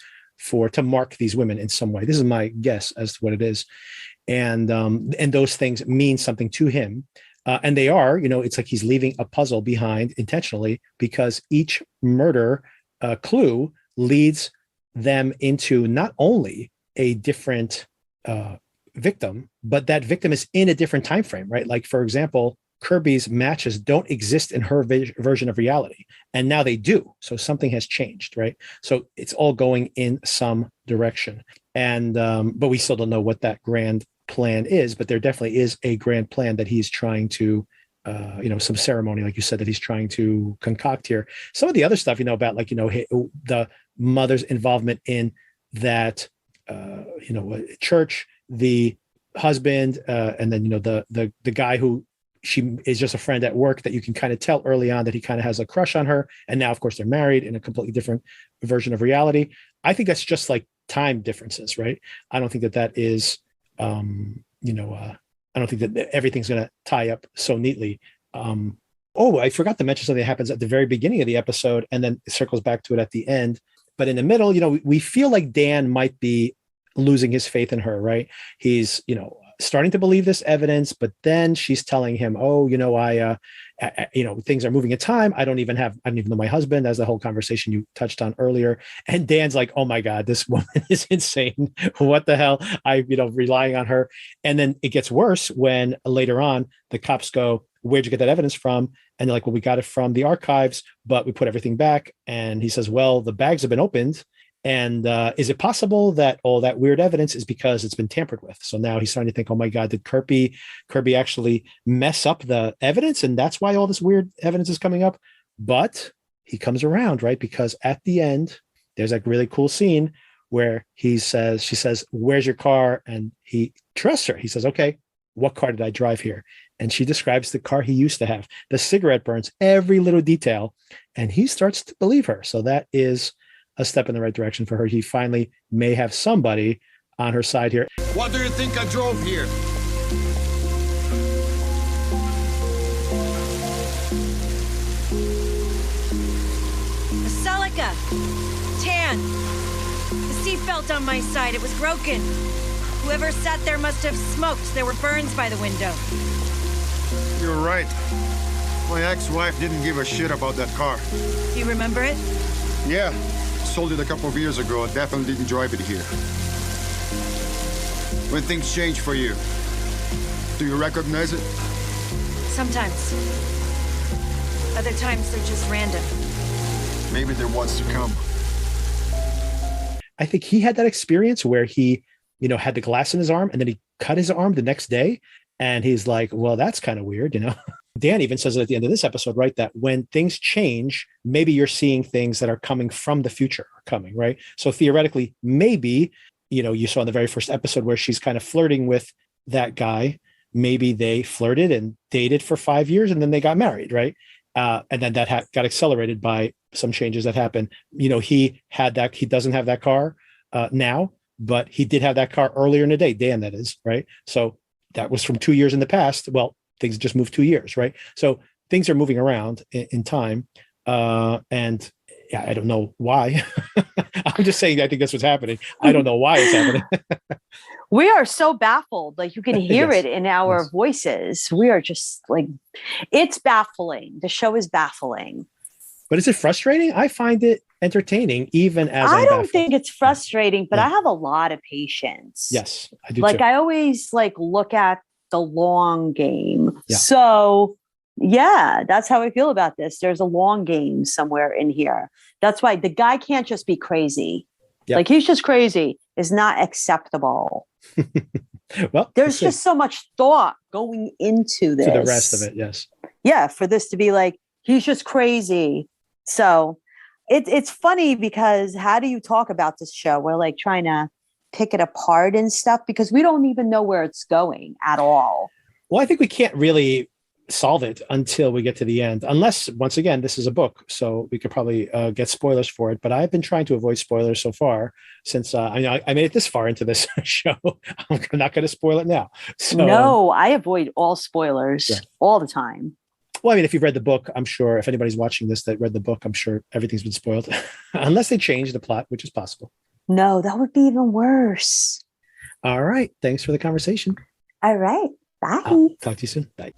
to mark these women in some way. This is my guess as to what it is. And those things mean something to him. And they are, it's like he's leaving a puzzle behind intentionally, because each murder clue leads them into not only a different victim, but that victim is in a different time frame, right? Like, for example, Kirby's matches don't exist in her version of reality, and now they do. So something has changed, right? So it's all going in some direction. And but we still don't know what that grand plan is, but there definitely is a grand plan that he's trying to some ceremony, like you said, that he's trying to concoct here. Some of the other stuff, about like, the mother's involvement in that, church, the husband, and then, the guy who she is just a friend at work, that you can kind of tell early on that he kind of has a crush on her. And now, of course, they're married in a completely different version of reality. I think that's just like time differences, right? I don't think that is, I don't think that everything's going to tie up so neatly. I forgot to mention something that happens at the very beginning of the episode, and then it circles back to it at the end. But in the middle, we feel like Dan might be losing his faith in her, right? He's, starting to believe this evidence, but then she's telling him, oh, things are moving in time. I don't even know my husband, as the whole conversation you touched on earlier. And Dan's like, oh my God, this woman is insane. What the hell? Relying on her. And then it gets worse when later on the cops go, where'd you get that evidence from? And they're like, well, we got it from the archives, but we put everything back. And he says, well, the bags have been opened. And is it possible that all that weird evidence is because it's been tampered with? So now he's starting to think, oh my God, did Kirby actually mess up the evidence? And that's why all this weird evidence is coming up. But he comes around, right? Because at the end, there's a really cool scene where she says, where's your car? And he trusts her. He says, okay, what car did I drive here? And she describes the car he used to have. The cigarette burns, every little detail. And he starts to believe her. So that is a step in the right direction for her. He finally may have somebody on her side here. What do you think I drove here? A Celica. Tan. The seatbelt on my side, it was broken. Whoever sat there must have smoked. There were burns by the window. You're right. My ex-wife didn't give a shit about that car. Do you remember it? Yeah. Sold it a couple of years ago. I definitely didn't drive it here. When things change for you, do you recognize it? Sometimes. Other times they're just random. Maybe they're what's to come. I think he had that experience where he, had the glass in his arm and then he cut his arm the next day. And he's like, well, that's kind of weird, Dan even says it at the end of this episode, right? That when things change, maybe you're seeing things that are coming from the future are coming, right? So theoretically, maybe, you saw in the very first episode where she's kind of flirting with that guy. Maybe they flirted and dated for 5 years and then they got married, right? And then that got accelerated by some changes that happened. He doesn't have that car now, but he did have that car earlier in the day, Dan, that is, right? So that was from 2 years in the past. Well, things just moved 2 years, right? So things are moving around in time. And yeah, I don't know why. I'm just saying, I think that's what's happening. I don't know why it's happening. We are so baffled. Like you can hear Yes. it in our Yes. voices. We are just like, it's baffling. The show is baffling. But is it frustrating? I find it entertaining, even as I I'm don't baffled. think it's frustrating, but Yeah. I have a lot of patience. Yes, I do Like too. I always look at the long game. Yeah. So yeah, that's how I feel about this. There's a long game somewhere in here. That's why the guy can't just be crazy. Yep. Like he's just crazy is not acceptable. Well, There's just so much thought going into this. to the rest of it. Yes. Yeah, for this to be like, he's just crazy. So it's funny because how do you talk about this show? We're like trying to pick it apart and stuff because we don't even know where it's going at all. Well, I think we can't really solve it until we get to the end, unless, once again, this is a book. So we could probably get spoilers for it. But I've been trying to avoid spoilers so far since I made it this far into this show. I'm not going to spoil it now. So, No, I avoid all spoilers all the time. Well, I mean, if you've read the book, I'm sure if anybody's watching this that read the book, I'm sure everything's been spoiled, unless they change the plot, which is possible. No, that would be even worse. All right. Thanks for the conversation. All right. Bye. Talk to you soon. Bye.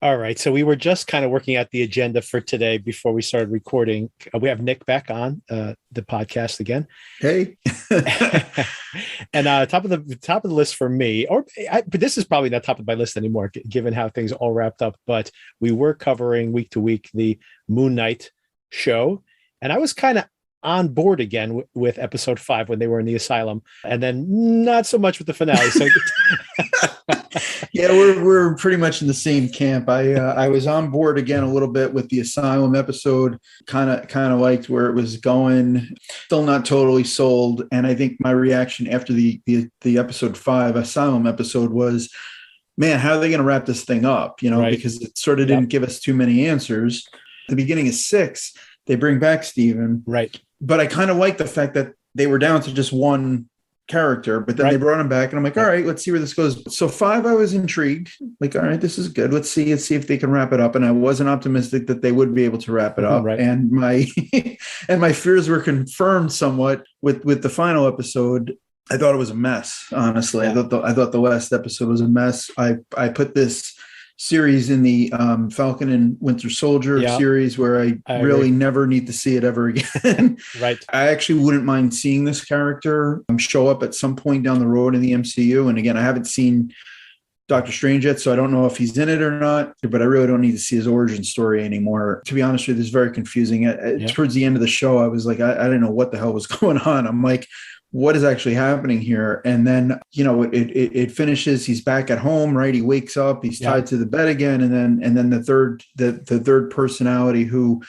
All right. So we were just kind of working out the agenda for today before we started recording. We have Nick back on the podcast again. Hey. And top of the list for me, but this is probably not top of my list anymore, given how things all wrapped up. But we were covering week to week the Moon Knight show, and I was kind of on board again with episode 5 when they were in the asylum, and then not so much with the finale. So. Yeah, we're pretty much in the same camp. I was on board again a little bit with the asylum episode. Kind of liked where it was going. Still not totally sold. And I think my reaction after the episode 5 asylum episode was, man, how are they going to wrap this thing up? Right. Because it sort of didn't give us too many answers. At the beginning of 6, they bring back Steven. Right. But I kind of like the fact that they were down to just one character, but then they brought him back and I'm like, all right, let's see where this goes. So 5, I was intrigued, like, all right, this is good. Let's see if they can wrap it up. And I wasn't optimistic that they would be able to wrap it up. And my and my fears were confirmed somewhat with the final episode. I thought it was a mess, honestly. I thought the last episode was a mess. I put this series in the Falcon and Winter Soldier series where I really never need to see it ever again. Right. I actually wouldn't mind seeing this character show up at some point down the road in the MCU. And again, I haven't seen Doctor Strange yet, so I don't know if he's in it or not, but I really don't need to see his origin story anymore. To be honest with you, it's very confusing. Towards the end of the show, I was like, I didn't know what the hell was going on. I'm like, what is actually happening here? And then, it finishes. He's back at home, right? He wakes up, he's tied to the bed again. And then the third personality who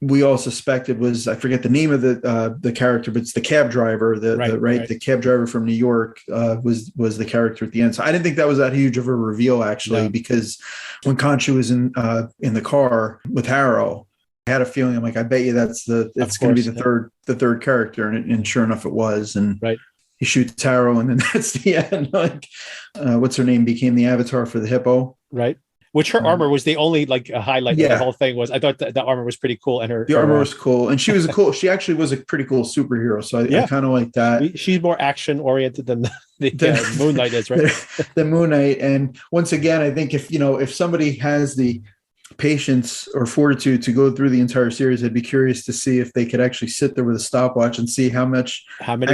we all suspected was, I forget the name of the character, but it's the cab driver, the cab driver from New York was the character at the end. So I didn't think that was that huge of a reveal actually, because when Khonshu was in the car with Harrow, I had a feeling, I'm like, I bet you it's going to be the third character, and sure enough, it was. And he shoots Harrow, and then that's the end. Like, what's her name became the avatar for the hippo, right? Which her armor was the only highlight of the whole thing was. I thought the armor was pretty cool, and the armor was cool, and she was she actually was a pretty cool superhero. So I kind of like that. She's more action oriented than the Moon Knight is, right? The Moon Knight, and once again, I think if somebody has the patience or fortitude to go through the entire series, I'd be curious to see if they could actually sit there with a stopwatch and see how many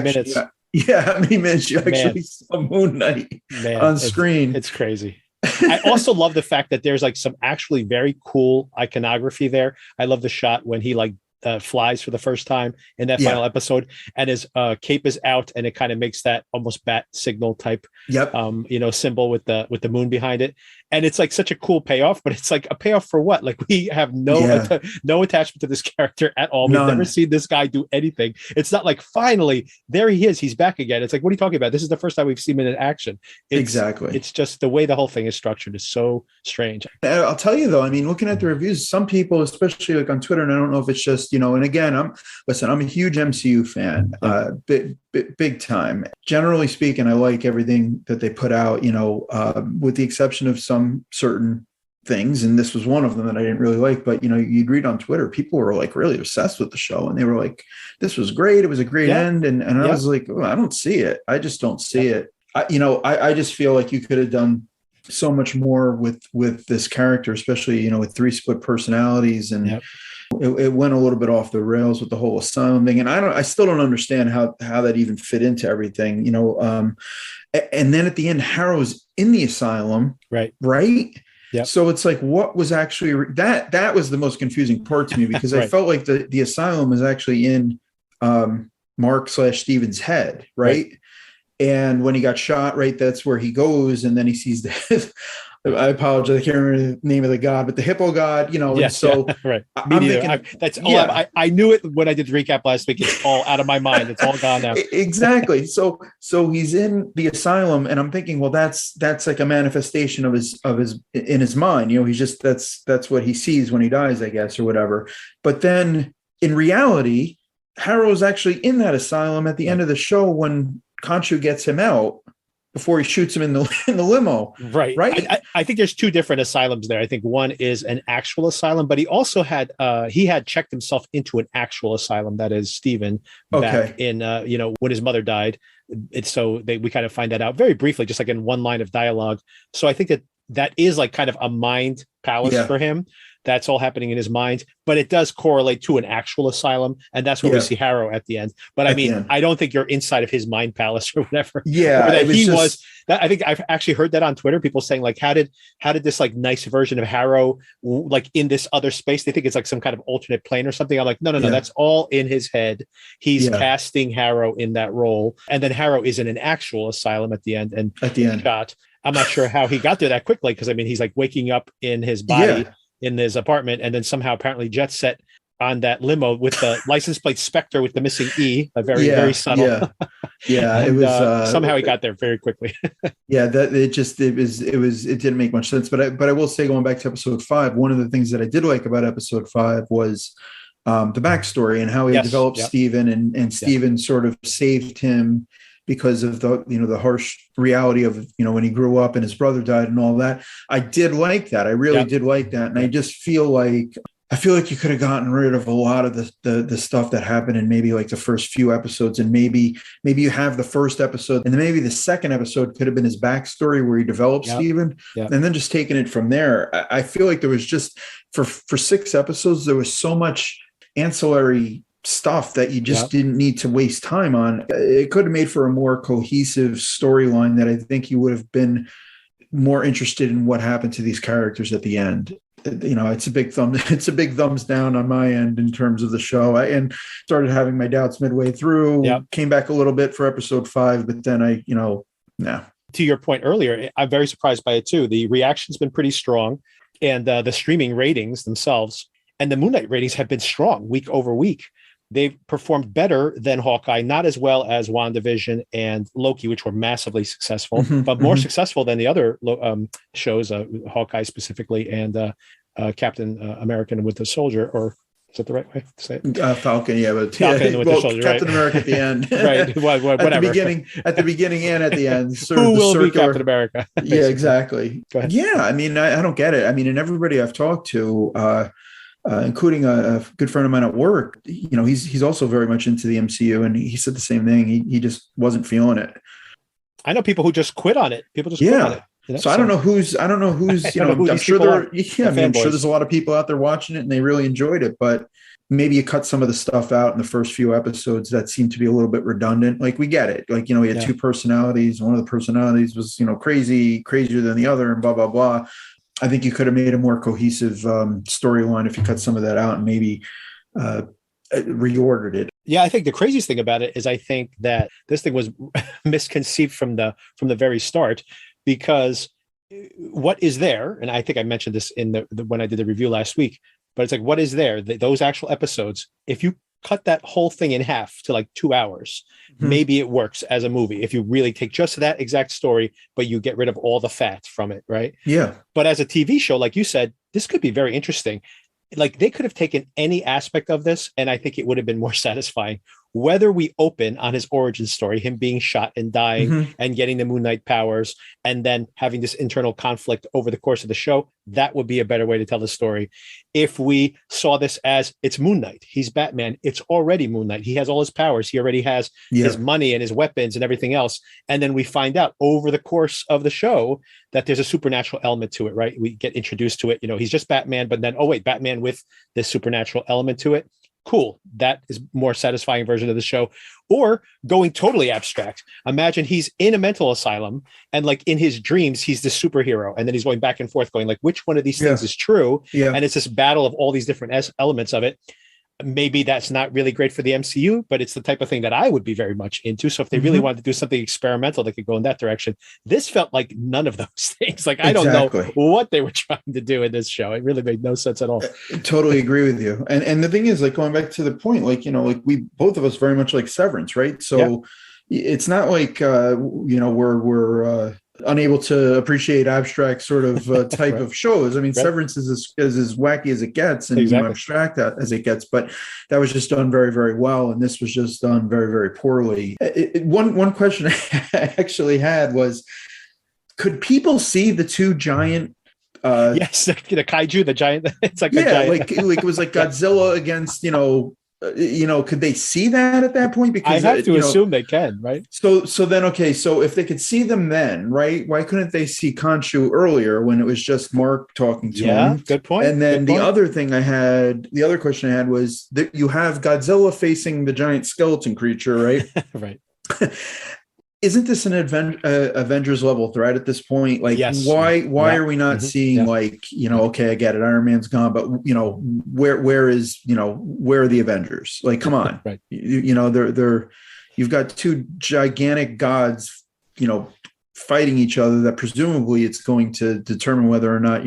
minutes you actually saw Moon Knight on screen. It's crazy. I also love the fact that there's some actually very cool iconography there. I love the shot when he flies for the first time in that final episode, and his cape is out, and it kind of makes that almost bat signal type symbol with the moon behind it. And it's such a cool payoff, but it's a payoff for what? We have no attachment to this character at all. We've never seen this guy do anything. It's not finally there he is, he's back again. It's what are you talking about? This is the first time we've seen him in action. Exactly. It's just the way the whole thing is structured is so strange. I'll tell you though, I mean, looking at the reviews, some people, especially on Twitter, and I don't know if it's just, and again, I'm a huge MCU fan, big time. Generally speaking, I like everything that they put out, with the exception of some certain things, and this was one of them that I didn't really like. But you'd read on Twitter, people were really obsessed with the show, and they were like, "This was great. It was a great end." And I was like, "Oh, I don't see it. I just don't see it." I just feel like you could have done so much more with this character, especially with 3 split personalities, and it went a little bit off the rails with the whole asylum thing. And I still don't understand how that even fit into everything. And then at the end, Harrow's in the asylum, right? Yeah. So it's what was actually that was the most confusing part to me, because I felt like the asylum is actually in Mark/Steven's head, right? And when he got shot, that's where he goes, and then he sees I apologize, I can't remember the name of the god, but the hippo god, right. Me neither. That's all. I knew it when I did the recap last week. It's all out of my mind. It's all gone now. Exactly. So he's in the asylum, and I'm thinking, well, that's a manifestation of his in his mind. He's just that's what he sees when he dies, I guess, or whatever. But then in reality, Harrow's actually in that asylum at the end of the show when Khonshu gets him out, before he shoots him in the limo. Right. I think there's 2 different asylums there. I think one is an actual asylum, but he also had checked himself into an actual asylum. That is Steven back in, when his mother died. We kind of find that out very briefly, just in one line of dialogue. So I think that is kind of a mind palace for him. That's all happening in his mind, but it does correlate to an actual asylum. And that's where we see Harrow at the end. But I don't think you're inside of his mind palace or whatever. Yeah. I think I've actually heard that on Twitter, people saying how did this nice version of Harrow in this other space? They think it's some kind of alternate plane or something. I'm like, no, that's all in his head. He's casting Harrow in that role. And then Harrow is in an actual asylum at the end. And at the end shot. I'm not sure how he got there that quickly. Cause he's waking up in his body in his apartment, and then somehow apparently jet set on that limo with the license plate Spectre with the missing E, a very subtle. Yeah. And, it was somehow he got there very quickly. It didn't make much sense. But I will say, going back to episode 5, one of the things that I did like about episode 5 was the backstory and how he developed Steven, and Steven sort of saved him because of the harsh reality of, when he grew up and his brother died and all that. I did like that. I really did like that. And I just feel like you could have gotten rid of a lot of the stuff that happened in maybe like the first few episodes, and maybe you have the first episode, and then maybe the second episode could have been his backstory where he developed Steven, and then just taking it from there. I feel like there was just for 6 episodes, there was so much ancillary stuff that you just didn't need to waste time on. It could have made for a more cohesive storyline that I think you would have been more interested in what happened to these characters at the end. It's a big thumbs down on my end in terms of the show. And started having my doubts midway through. Came back a little bit for episode 5, but then nah. To your point earlier, I'm very surprised by it too. The reaction's been pretty strong, and the streaming ratings themselves and the Moon Knight ratings have been strong week over week. They've performed better than Hawkeye, not as well as WandaVision and Loki, which were massively successful, but more successful than the other shows, Hawkeye specifically, and Captain America and Winter Soldier, or is that the right way to say it? Falcon, but Falcon and Winter Soldier, Captain America at the end, right? Whatever. At the beginning and at the end. Who will be Captain America? Basically. Yeah, exactly. Go ahead. Yeah, I mean, I don't get it. I mean, and everybody I've talked to, including a good friend of mine at work, he's also very much into the MCU, and he said the same thing. He just wasn't feeling it. I know people who just quit on it. People just quit on it. So I don't know who's, I'm sure I'm sure there's a lot of people out there watching it and they really enjoyed it, but maybe you cut some of the stuff out in the first few episodes that seemed to be a little bit redundant. Like, we get it. Like, we had 2 personalities. One of the personalities was, crazier than the other, and blah, blah, blah. I think you could have made a more cohesive storyline if you cut some of that out and maybe reordered it. Yeah, I think the craziest thing about it is I think that this thing was misconceived from the very start, because what is there, and I think I mentioned this in the when I did the review last week, but it's like, what is there? Those actual episodes, if you cut that whole thing in half to like 2 hours, maybe it works as a movie. If you really take just that exact story, but you get rid of all the fat from it, right? Yeah. But as a TV show, like you said, this could be very interesting. Like, they could have taken any aspect of this, and I think it would have been more satisfying. Whether we open on his origin story, him being shot and dying and getting the Moon Knight powers, and then having this internal conflict over the course of the show, that would be a better way to tell the story. If we saw this as it's Moon Knight, he's Batman, it's already Moon Knight, he has all his powers, he already has his money and his weapons and everything else. And then we find out over the course of the show that there's a supernatural element to it, right? We get introduced to it. He's just Batman, but then, oh wait, Batman with this supernatural element to it. Cool. That is more satisfying version of the show. Or going totally abstract. Imagine he's in a mental asylum, and like in his dreams, he's the superhero. And then he's going back and forth going like, which one of these things is true? Yeah. And it's this battle of all these different elements of it. Maybe that's not really great for the MCU, but it's the type of thing that I would be very much into. So if they really wanted to do something experimental, they could go in that direction. This felt like none of those things. Like, I don't know what they were trying to do in this show. It really made no sense at all. I totally agree with you. And the thing is, like, going back to the point, like, like we, both of us very much like Severance, right? So it's not like, we're unable to appreciate abstract sort of type of shows. I mean, Severance is as wacky as it gets, and abstract as it gets, but that was just done very, very well. And this was just done very, very poorly. One question I actually had was, could people see the 2 giant yes, the kaiju, the giant, it's like a giant. like it was like Godzilla against, could they see that at that point? Because I have to assume they can, right? So then, okay, so if they could see them then, right, why couldn't they see Khonshu earlier when it was just Mark talking to him? Yeah, good point. And then the other question I had was that you have Godzilla facing the giant skeleton creature, right? Right. Isn't this an Avengers level threat at this point? Like, why are we not seeing like, okay, I get it, Iron Man's gone, but where are the Avengers? Like, come on. Right. You've got 2 gigantic gods, fighting each other, that presumably it's going to determine whether or not,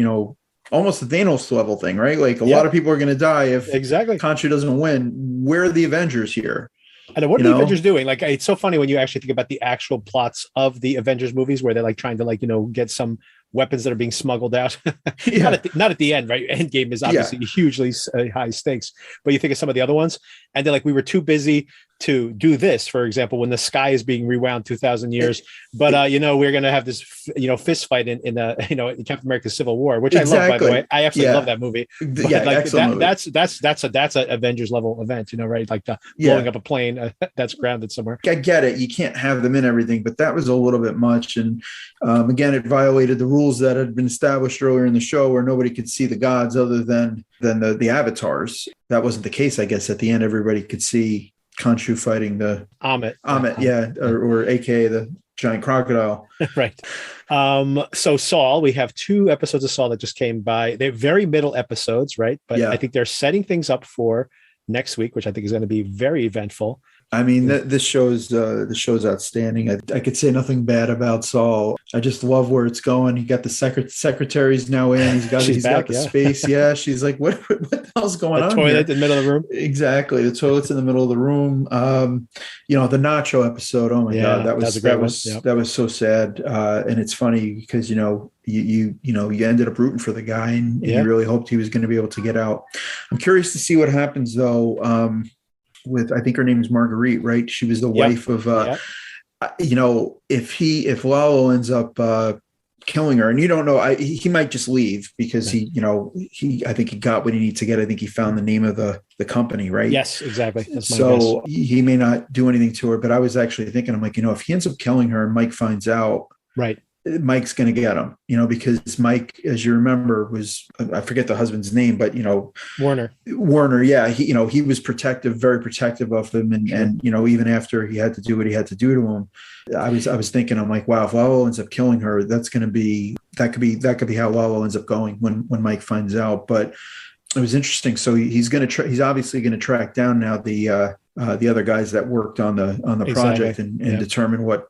almost the Thanos level thing, right? Like, a lot of people are going to die if Khonshu doesn't win. Where are the Avengers here? And what are the Avengers doing? Like, it's so funny when you actually think about the actual plots of the Avengers movies, where they're like trying to get some weapons that are being smuggled out. not at the end, right? Endgame is obviously hugely high stakes, but you think of some of the other ones, and they're like, we were too busy to do this, for example, when the sky is being rewound 2,000 years. But we're going to have this, fist fight in Captain America: Civil War, which I love, by the way. I absolutely love that movie. But excellent movie. That's a Avengers level event, right? Like the blowing up a plane that's grounded somewhere. I get it. You can't have them in everything, but that was a little bit much. And again, it violated the rules that had been established earlier in the show, where nobody could see the gods other than the avatars. That wasn't the case, I guess. At the end, everybody could see Khonshu fighting the Amit, or AKA the giant crocodile. Right. So Saul, we have 2 episodes of Saul that just came by. They're very middle episodes, right? But I think they're setting things up for next week, which I think is going to be very eventful. I mean, this show's outstanding. I could say nothing bad about Saul. I just love where it's going. He got the secretaries now in. He's got the space. Yeah, she's like, what the hell's going on? Toilet in the middle of the room. Exactly, the toilet's in the middle of the room. The Nacho episode. Oh my God, that was so sad. And it's funny because you ended up rooting for the guy, and you really hoped he was going to be able to get out. I'm curious to see what happens though. With, I think her name is Marguerite, right? She was the wife of, if Lalo ends up killing her, and you don't know, he might just leave because I think he got what he needs to get. I think he found the name of the company, right? Yes, exactly. That's my so guess. He may not do anything to her, but I was actually thinking, I'm like, if he ends up killing her and Mike finds out, right, Mike's going to get him, because Mike, as you remember, was, I forget the husband's name, but Warner. Yeah. He was protective, very protective of him. And even after he had to do what he had to do to him, I was thinking, I'm like, wow, if Lalo ends up killing her, that could be how Lalo ends up going when Mike finds out. But it was interesting. So he's obviously going to track down now the other guys that worked on the project and determine what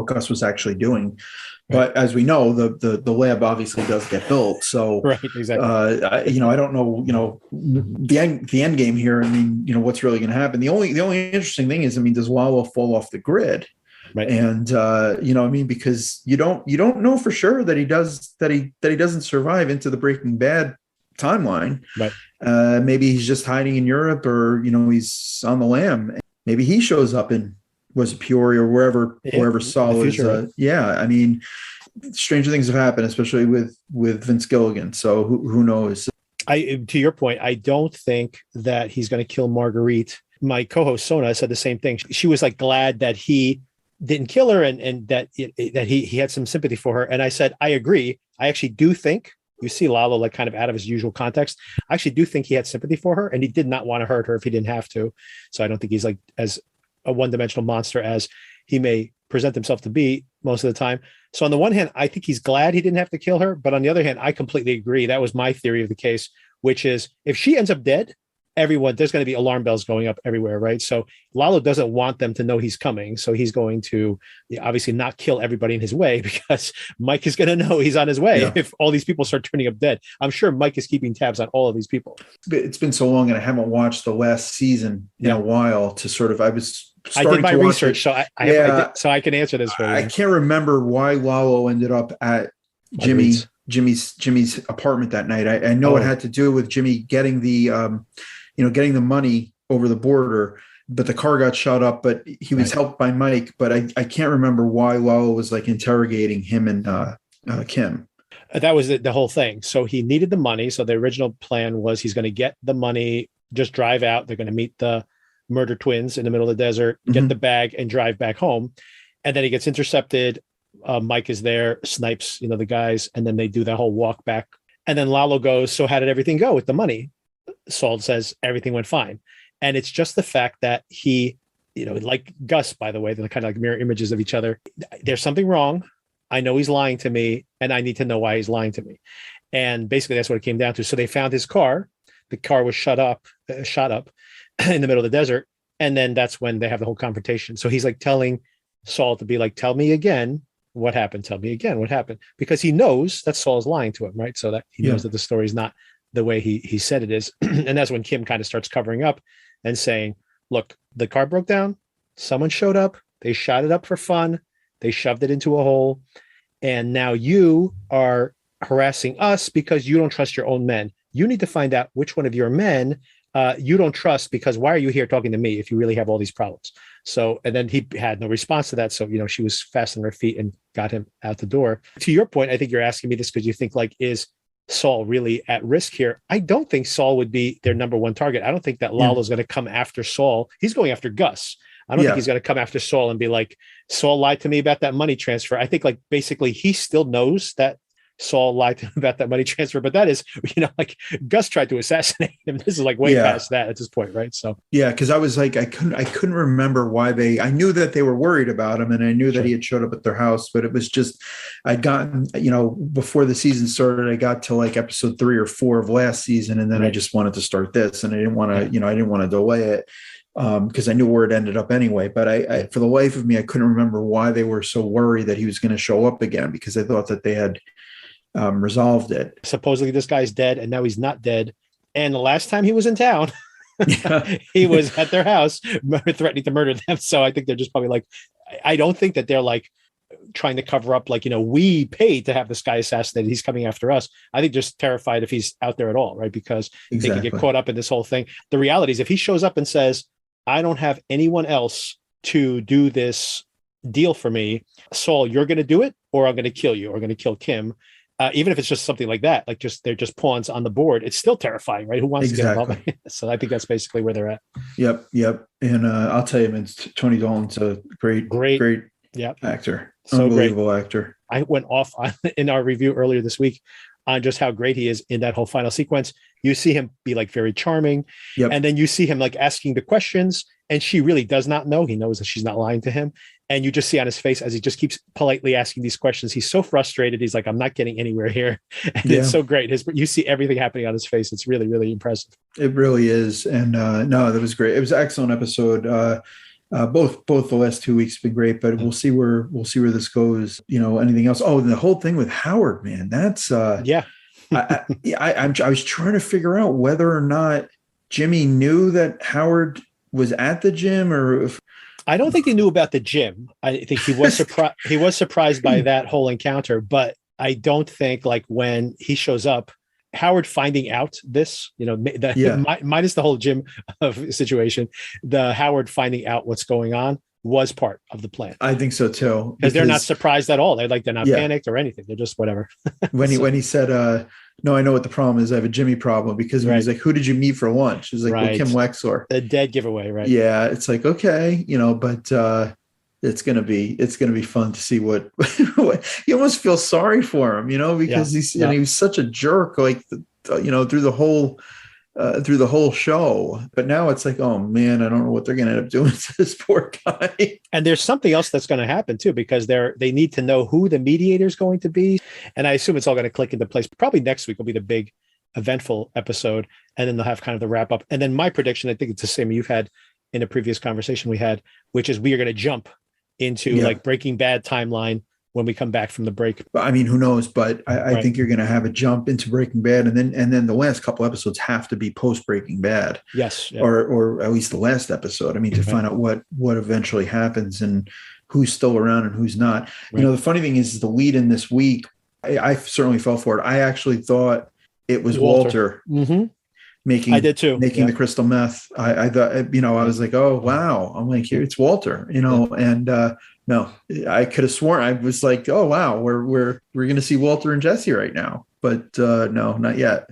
Gus was actually doing. But as we know, the lab obviously does get built. So right, exactly. I don't know, the end game here. I mean, what's really going to happen? The only interesting thing is, does Lalo fall off the grid? Right. And because you don't know for sure that he doesn't survive into the Breaking Bad timeline. Right. Maybe he's just hiding in Europe, or he's on the lam. Maybe he shows up in Peoria or wherever Saul is. Stranger things have happened, especially with Vince Gilligan. So who knows? To your point, I don't think that he's going to kill Marguerite. My co-host Sona said the same thing. She was like glad that he didn't kill her and that he had some sympathy for her. And I said, I agree. I actually do think you see Lalo like kind of out of his usual context. I actually do think he had sympathy for her, and he did not want to hurt her if he didn't have to. So I don't think he's like as a one-dimensional monster as he may present himself to be most of the time. So on the one hand, I think he's glad he didn't have to kill her. But on the other hand, I completely agree. That was my theory of the case, which is if she ends up dead, there's going to be alarm bells going up everywhere, right? So Lalo doesn't want them to know he's coming. So he's going to obviously not kill everybody in his way, because Mike is going to know he's on his way if all these people start turning up dead. I'm sure Mike is keeping tabs on all of these people. It's been so long, and I haven't watched the last season in a while to sort of, I did my research, so I can answer this for you. I can't remember why Lalo ended up at Jimmy's apartment that night. I know it had to do with Jimmy getting the getting the money over the border, but the car got shot up. But he was helped by Mike. But I can't remember why Lalo was like interrogating him and Kim. That was the whole thing. So he needed the money. So the original plan was he's going to get the money, just drive out. They're going to meet the murder twins in the middle of the desert, get the bag and drive back home. And then he gets intercepted. Mike is there, snipes, the guys, and then they do that whole walk back. And then Lalo goes, so how did everything go with the money? Saul says everything went fine. And it's just the fact that he, like Gus, by the way, they're kind of like mirror images of each other. There's something wrong. I know he's lying to me, and I need to know why he's lying to me. And basically that's what it came down to. So they found his car. The car was shot up in the middle of the desert. And then that's when they have the whole confrontation. So he's like telling Saul to be like, tell me again what happened. Tell me again what happened. Because he knows that Saul is lying to him, right? So that he knows that the story is not the way he said it is. And that's when Kim kind of starts covering up and saying, look, the car broke down. Someone showed up. They shot it up for fun. They shoved it into a hole. And now you are harassing us because you don't trust your own men. You need to find out which one of your men you don't trust, because why are you here talking to me if you really have all these problems? So, and then he had no response to that. So, she was fast on her feet and got him out the door. To your point, I think you're asking me this because you think, like, is Saul really at risk here? I don't think Saul would be their number one target. I don't think that Lalo's going to come after Saul. He's going after Gus. I don't think he's going to come after Saul and be like, Saul lied to me about that money transfer. I think, like, basically he still knows that Saul lied to him about that money transfer, but that is, like, Gus tried to assassinate him. This is like way past that at this point, right? So because I was like, I couldn't remember why I knew that they were worried about him, and I knew that he had showed up at their house, but it was just, I'd gotten, before the season started, I got to like episode 3 or 4 of last season, and then I just wanted to start this, and I didn't want to, I didn't want to delay it. Because I knew where it ended up anyway, but I, for the life of me, I couldn't remember why they were so worried that he was going to show up again, because I thought that they had resolved it. Supposedly this guy's dead, and now he's not dead. And the last time he was in town, he was at their house threatening to murder them. So I think they're just probably like, I don't think that they're like trying to cover up, like, we paid to have this guy assassinated, he's coming after us. I think just terrified if he's out there at all, right? Because they could get caught up in this whole thing. The reality is, if he shows up and says, I don't have anyone else to do this deal for me, Saul, you're going to do it, or I'm going to kill you, or I'm going to kill Kim. Even if it's just something like that, like they're just pawns on the board, it's still terrifying, right? Who wants to get involved? So I think that's basically where they're at. Yep. And I'll tell you, man, Tony Dalton's a great actor. So unbelievable actor. I went off in our review earlier this week on just how great he is in that whole final sequence. You see him be like very charming, and then you see him like asking the questions, and she really does not know. He knows that she's not lying to him. And you just see on his face as he just keeps politely asking these questions. He's so frustrated. He's like, I'm not getting anywhere here. And it's so great. You see everything happening on his face. It's really, really impressive. It really is. And no, that was great. It was an excellent episode. Both the last 2 weeks have been great, but we'll see where this goes. Anything else? Oh, the whole thing with Howard, man, that's I was trying to figure out whether or not Jimmy knew that Howard was at the gym, or if I don't think he knew about the gym. I think he was surprised. He was surprised by that whole encounter, but I don't think, like, when he shows up, Howard finding out this, minus the whole gym situation, the Howard finding out what's going on was part of the plan. I think so too, because they're not surprised at all. They're not panicked or anything. They're just whatever. when he said, no, I know what the problem is. I have a Jimmy problem, because when he's like, who did you meat for lunch? He's like, well, Kim Wexler. The dead giveaway, right? Yeah. It's like, okay, but it's going to be fun to see what you almost feel sorry for him, because he was such a jerk, like, through the whole show. But now it's like, oh man, I don't know what they're going to end up doing to this poor guy. And there's something else that's going to happen too, because they need to know who the mediator is going to be. And I assume it's all going to click into place. Probably next week will be the big eventful episode. And then they'll have kind of the wrap up. And then my prediction, I think it's the same you've had in a previous conversation we had, which is we are going to jump into like Breaking Bad timeline when we come back from the break. I mean, who knows? But I think you're going to have a jump into Breaking Bad, and then the last couple episodes have to be post Breaking Bad. Yes, or at least the last episode. I mean, to find out what eventually happens and who's still around and who's not. Right. The funny thing is the lead in this week. I certainly fell for it. I actually thought it was Walter. Mm-hmm. I did too. Making the crystal meth. I thought, I was like, oh wow. I'm like, here it's Walter, and no, I could have sworn I was like, oh wow, we're going to see Walter and Jesse right now, but no, not yet.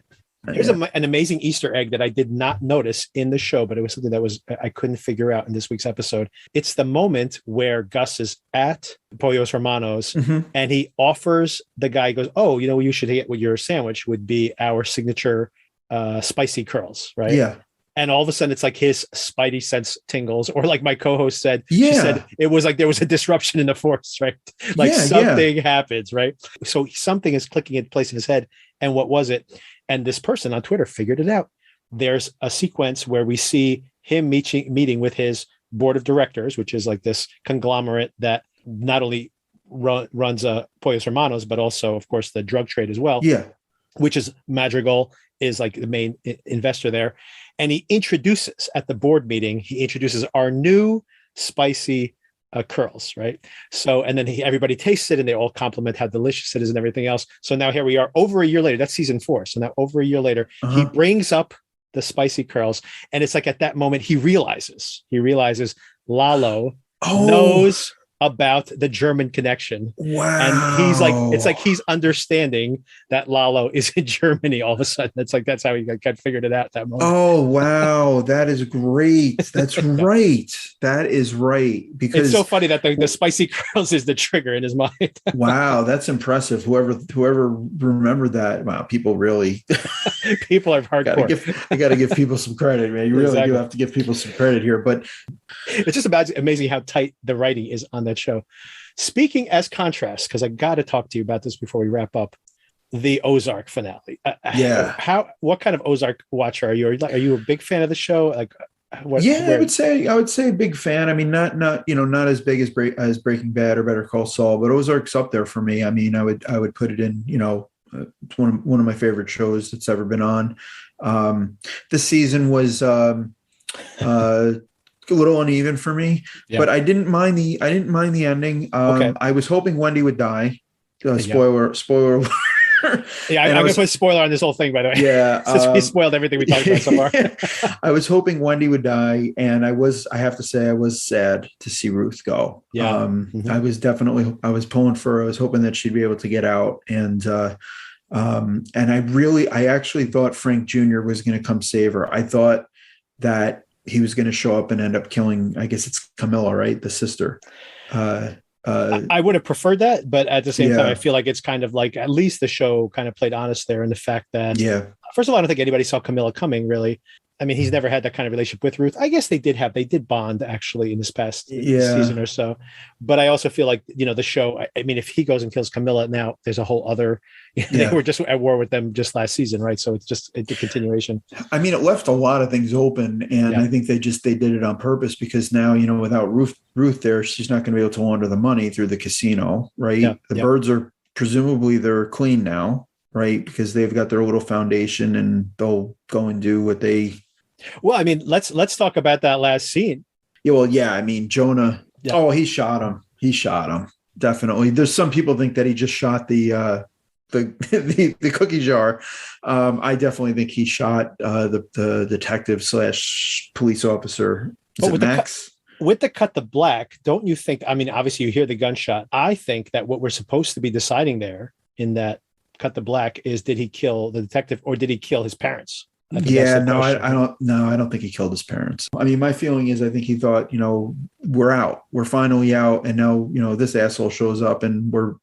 Here's an amazing Easter egg that I did not notice in the show, but it was something that I couldn't figure out in this week's episode. It's the moment where Gus is at Pollos Hermanos, and he offers the guy, goes, oh, you should get with your sandwich would be our signature spicy curls, right? Yeah. And all of a sudden it's like his spidey sense tingles, or like my co-host said, she said it was like there was a disruption in the force, right? Like something happens, right? So something is clicking in place in his head. And what was it? And this person on Twitter figured it out. There's a sequence where we see him meeting with his board of directors, which is like this conglomerate that not only runs Pollos Hermanos, but also, of course, the drug trade as well. Yeah. Which is Madrigal is like the main investor there. And he introduces at the board meeting, our new spicy curls, right? So, and then everybody tastes it and they all compliment how delicious it is and everything else. So now here we are over a year later, that's season 4. So now over a year later, he brings up the spicy curls. And it's like at that moment he realizes Lalo knows about the German connection. Wow. And he's like, it's like he's understanding that Lalo is in Germany all of a sudden. It's like that's how he got figured it out at that moment. Oh wow, that is great. That's right. That is right. Because it's so funny that the spicy curls is the trigger in his mind. Wow, that's impressive. Whoever remembered that. Wow, people really people are hardcore. You got to give people some credit, man. You really do have to give people some credit here. But it's just amazing how tight the writing is on that show. Speaking as contrast, because I got to talk to you about this before we wrap up, the Ozark finale. What kind of Ozark watcher are you? Are you a big fan of the show? Like, I would say a big fan. I mean, not as big as Breaking Bad or Better Call Saul, but Ozark's up there for me. I mean, I would put it in. It's one of my favorite shows that's ever been on. This season was a little uneven for me, but I didn't mind the ending. I was hoping Wendy would die. Spoiler. Yeah, I'm gonna put spoiler on this whole thing, by the way. Yeah, since we spoiled everything we talked about so far. I was hoping Wendy would die, and I have to say I was sad to see Ruth go. Yeah, I was pulling for her. I was hoping that she'd be able to get out, and I actually thought Frank Jr. was going to come save her. I thought that he was going to show up and end up killing, I guess it's Camilla, right? The sister. I would have preferred that, but at the same time, I feel like it's kind of like at least the show kind of played honest there in the fact that, first of all, I don't think anybody saw Camilla coming, really. I mean, he's never had that kind of relationship with Ruth. I guess they did bond actually in this past season or so. But I also feel like, the show, I mean, if he goes and kills Camilla now, there's a whole other, they were just at war with them just last season, right? So it's just a continuation. I mean, it left a lot of things open, and I think they did it on purpose because now, without Ruth there, she's not going to be able to launder the money through the casino, right? Yeah. The birds are presumably they're clean now, right? Because they've got their little foundation and they'll go and do what they. Well, I mean, let's talk about that last scene. Yeah, well, yeah. I mean, Jonah. Yeah. Oh, he shot him. Definitely. There's some people think that he just shot the cookie jar. I definitely think he shot the detective / police officer. Is it Max? With the cut to black, don't you think? I mean, obviously you hear the gunshot. I think that what we're supposed to be deciding there in that cut to black is, did he kill the detective or did he kill his parents? I don't think he killed his parents. I mean, my feeling is I think he thought, we're finally out, and now, this asshole shows up and we're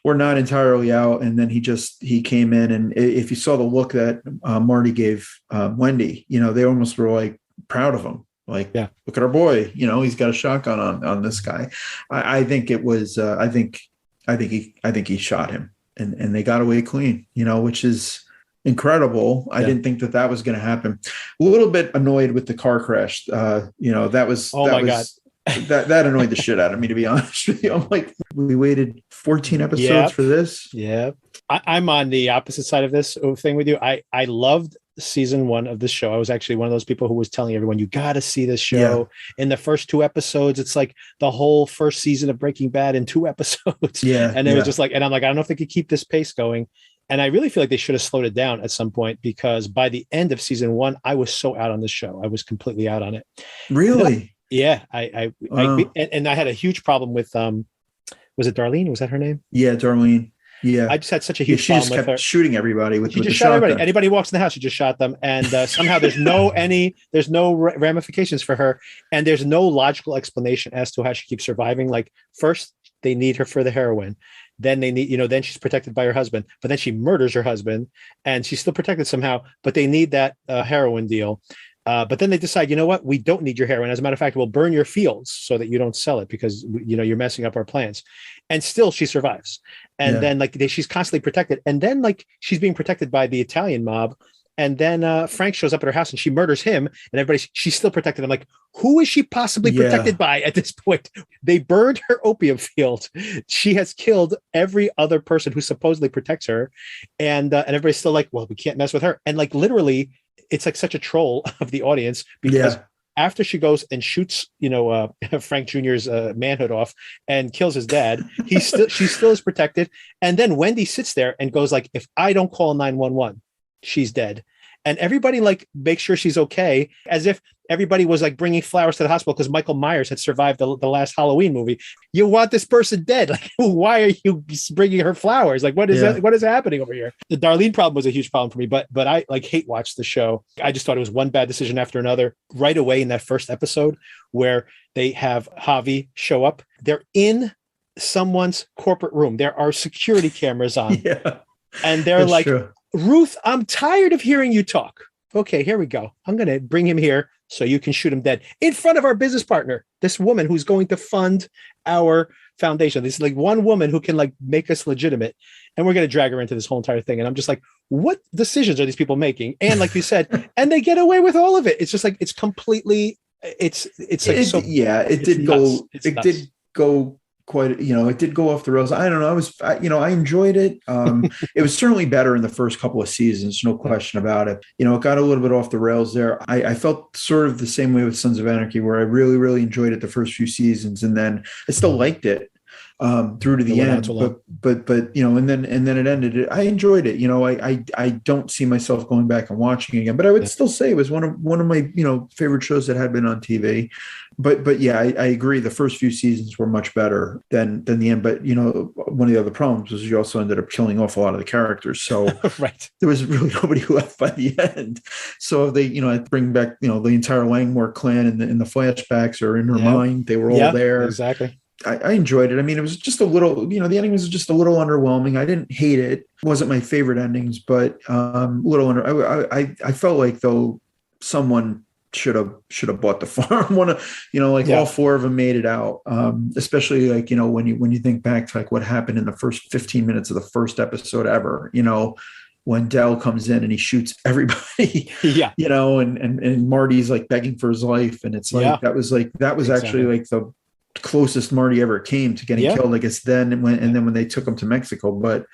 not entirely out. And then he came in, and if you saw the look that Marty gave Wendy, they almost were like proud of him. Like, look at our boy, he's got a shotgun on this guy. I think it was, I think he shot him, and they got away clean, which is incredible. I didn't think that was going to happen. A little bit annoyed with the car crash. That annoyed the shit out of me, to be honest with you. I'm like, we waited 14 episodes for this. Yeah. I'm on the opposite side of this thing with you. I loved season 1 of the show. I was actually one of those people who was telling everyone, you got to see this show. In the first 2 episodes, it's like the whole first season of Breaking Bad in 2 episodes. And it was just like, and I'm like, I don't know if they could keep this pace going. And I really feel like they should have slowed it down at some point, because by the end of season 1, I was so out on this show. I was completely out on it. Really? Yeah. I had a huge problem with, was it Darlene? Was that her name? Yeah, Darlene. Yeah. I just had such a huge problem with her. Shooting everybody with the shot everybody. Anybody who walks in the house, she just shot them. And somehow there's no ramifications for her. And there's no logical explanation as to how she keeps surviving. Like, first they need her for the heroin. Then they need, then she's protected by her husband, but then she murders her husband and she's still protected somehow, but they need that heroin deal. But then they decide, you know what? We don't need your heroin. As a matter of fact, we'll burn your fields so that you don't sell it because, you're messing up our plans. And still she survives. And then she's constantly protected. And then she's being protected by the Italian mob. And then Frank shows up at her house and she murders him and she's still protected. I'm like, who is she possibly protected by at this point? They burned her opium field. She has killed every other person who supposedly protects her. And everybody's still like, well, we can't mess with her. And literally, it's like such a troll of the audience because after she goes and shoots, Frank Jr.'s manhood off and kills his dad, she still is protected. And then Wendy sits there and goes like, if I don't call 911, she's dead. and everybody like makes sure she's okay, as if everybody was like bringing flowers to the hospital because Michael Myers had survived the last Halloween movie. You want this person dead? Like, why are you bringing her flowers? Like, what is that? What is happening over here? The Darlene problem was a huge problem for me, but I like hate watched the show. I just thought it was one bad decision after another. Right away in that first episode where they have Javi show up, they're in someone's corporate room. There are security cameras on, and they're like, true. Ruth, I'm tired of hearing you talk. Okay, here we go. I'm going to bring him here so you can shoot him dead in front of our business partner, this woman who's going to fund our foundation. This is like one woman who can like make us legitimate, and we're going to drag her into this whole entire thing. And I'm just like, what decisions are these people making? And like you said, and they get away with all of it. It's just like, it's completely, it's like, it did go quite, it did go off the rails. I don't know. I enjoyed it. It was certainly better in the first couple of seasons, no question about it. It got a little bit off the rails there. I felt sort of the same way with Sons of Anarchy, where I really, really enjoyed it the first few seasons, and then I still liked it through to the end. But and then it ended. I enjoyed it. I don't see myself going back and watching again. But I would still say it was one of my favorite shows that had been on TV. But yeah, I agree. The first few seasons were much better than the end. But one of the other problems was you also ended up killing off a lot of the characters. So right, there was really nobody left by the end. So they bring back the entire Langmore clan in the flashbacks or in her mind. They were all there. Exactly. I enjoyed it. I mean, it was just a little, the ending was just a little underwhelming. I didn't hate it. It wasn't my favorite endings, but a little I felt like though someone should have bought the farm. All four of them made it out. Especially like, when you think back to like what happened in the first 15 minutes of the first episode ever, when Dell comes in and he shoots everybody, and Marty's like begging for his life. And it's like, that was actually like the closest Marty ever came to getting killed, I guess then when they took him to Mexico. But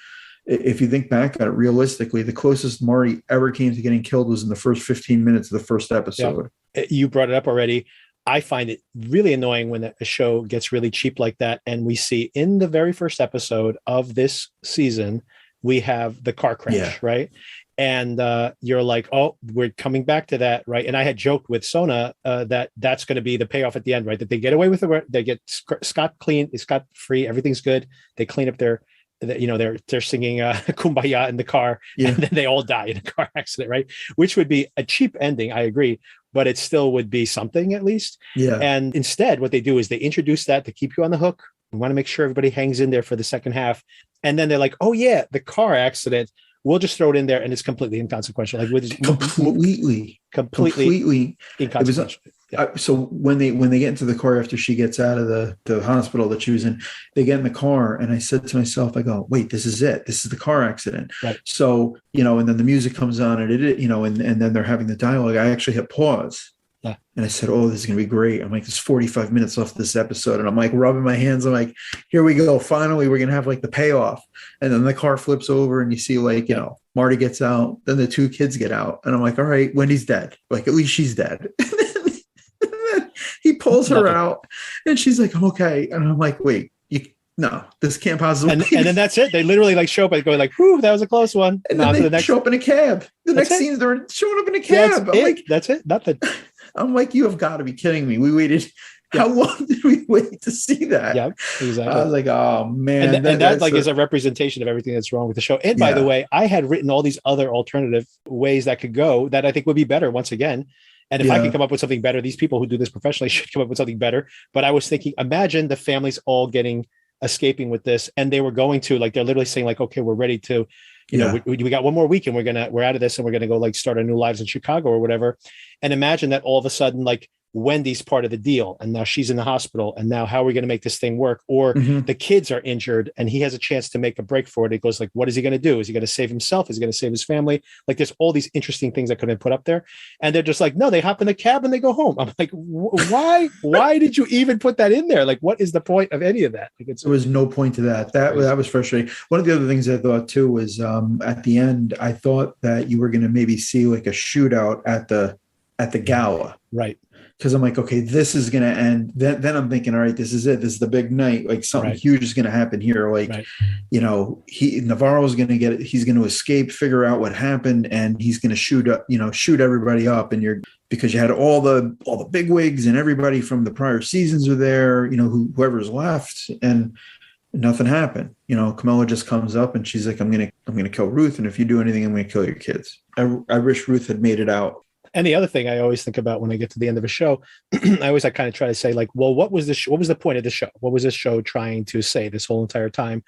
if you think back at it realistically, the closest Marty ever came to getting killed was in the first 15 minutes of the first episode. You brought it up already. I find it really annoying when a show gets really cheap like that. And we see in the very first episode of this season, we have the car crash, right? And you're like, oh, we're coming back to that, right? And I had joked with Sona that that's going to be the payoff at the end, right? That they get away with it, they get scot free, everything's good. They clean up they're singing Kumbaya in the car, and then they all die in a car accident, right? Which would be a cheap ending, I agree, but it still would be something at least. Yeah. And instead, what they do is they introduce that to keep you on the hook. We want to make sure everybody hangs in there for the second half, and then they're like, oh yeah, the car accident. We'll just throw it in there, and it's completely inconsequential. Like completely inconsequential. So when they get into the car after she gets out of the hospital that she was in, they get in the car, and I said to myself, I go, wait, this is it. This is the car accident. Right. So and then the music comes on, and and then they're having the dialogue. I actually hit pause. Yeah. And I said, oh, this is going to be great. I'm like, there's 45 minutes left this episode. And I'm like rubbing my hands. I'm like, here we go. Finally, we're going to have like the payoff. And then the car flips over and you see like, Marty gets out. Then the two kids get out. And I'm like, all right, Wendy's dead. Like, at least she's dead. And then he pulls her out and she's like, okay. And I'm like, wait, no, this can't possibly. And then that's it. They literally like show up and go like, whew, that was a close one. And then they show up in a cab. The next scene, they're showing up in a cab. That's it. Nothing. I'm like, you have got to be kidding me. We waited. How long did we wait to see that? Yeah, exactly. I was like, oh man. And that like is a representation of everything that's wrong with the show. And by the way, I had written all these other alternative ways that could go that I think would be better once again. And if I can come up with something better, these people who do this professionally should come up with something better. But I was thinking, imagine the families all escaping with this. And they were going to like, they're literally saying like, okay, we're ready to, we got one more week and we're out of this and we're going to go like start our new lives in Chicago or whatever. And imagine that all of a sudden, like Wendy's part of the deal and now she's in the hospital and now how are we going to make this thing work? Or the kids are injured and he has a chance to make a break for it. It goes like, what is he going to do? Is he going to save himself? Is he going to save his family? Like there's all these interesting things that could have been put up there. And they're just like, no, they hop in the cab and they go home. I'm like, why did you even put that in there? Like, what is the point of any of that? Like, there was no point to that. That was frustrating. One of the other things I thought too was at the end, I thought that you were going to maybe see like a shootout at the at the gala. Right. Because I'm like, okay, this is going to end. Then I'm thinking, all right, this is it. This is the big night. Like something huge is going to happen here. Like, Navarro's going to get it. He's going to escape, figure out what happened, and he's going to shoot everybody up. And because you had all the big wigs and everybody from the prior seasons are there, whoever's left, and nothing happened. Camilla just comes up and she's like, I'm going to kill Ruth. And if you do anything, I'm going to kill your kids. I wish Ruth had made it out. And the other thing I always think about when I get to the end of a show, I kind of try to say, like, well, what was the point of the show? What was this show trying to say this whole entire time?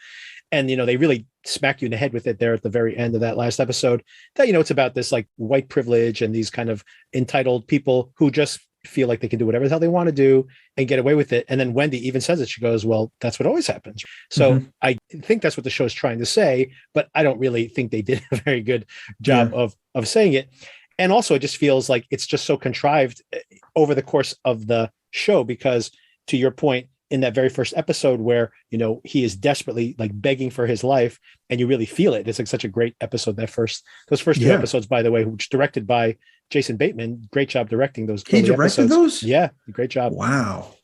And, they really smack you in the head with it there at the very end of that last episode that, it's about this like white privilege and these kind of entitled people who just feel like they can do whatever the hell they want to do and get away with it. And then Wendy even says it. She goes, well, that's what always happens. So I think that's what the show is trying to say, but I don't really think they did a very good job of saying it. And also, it just feels like it's just so contrived over the course of the show, because to your point, in that very first episode where, he is desperately like begging for his life and you really feel it. It's like such a great episode. Those first two episodes, by the way, which directed by Jason Bateman. Great job directing those. He directed episodes. Those? Yeah. Great job. Wow.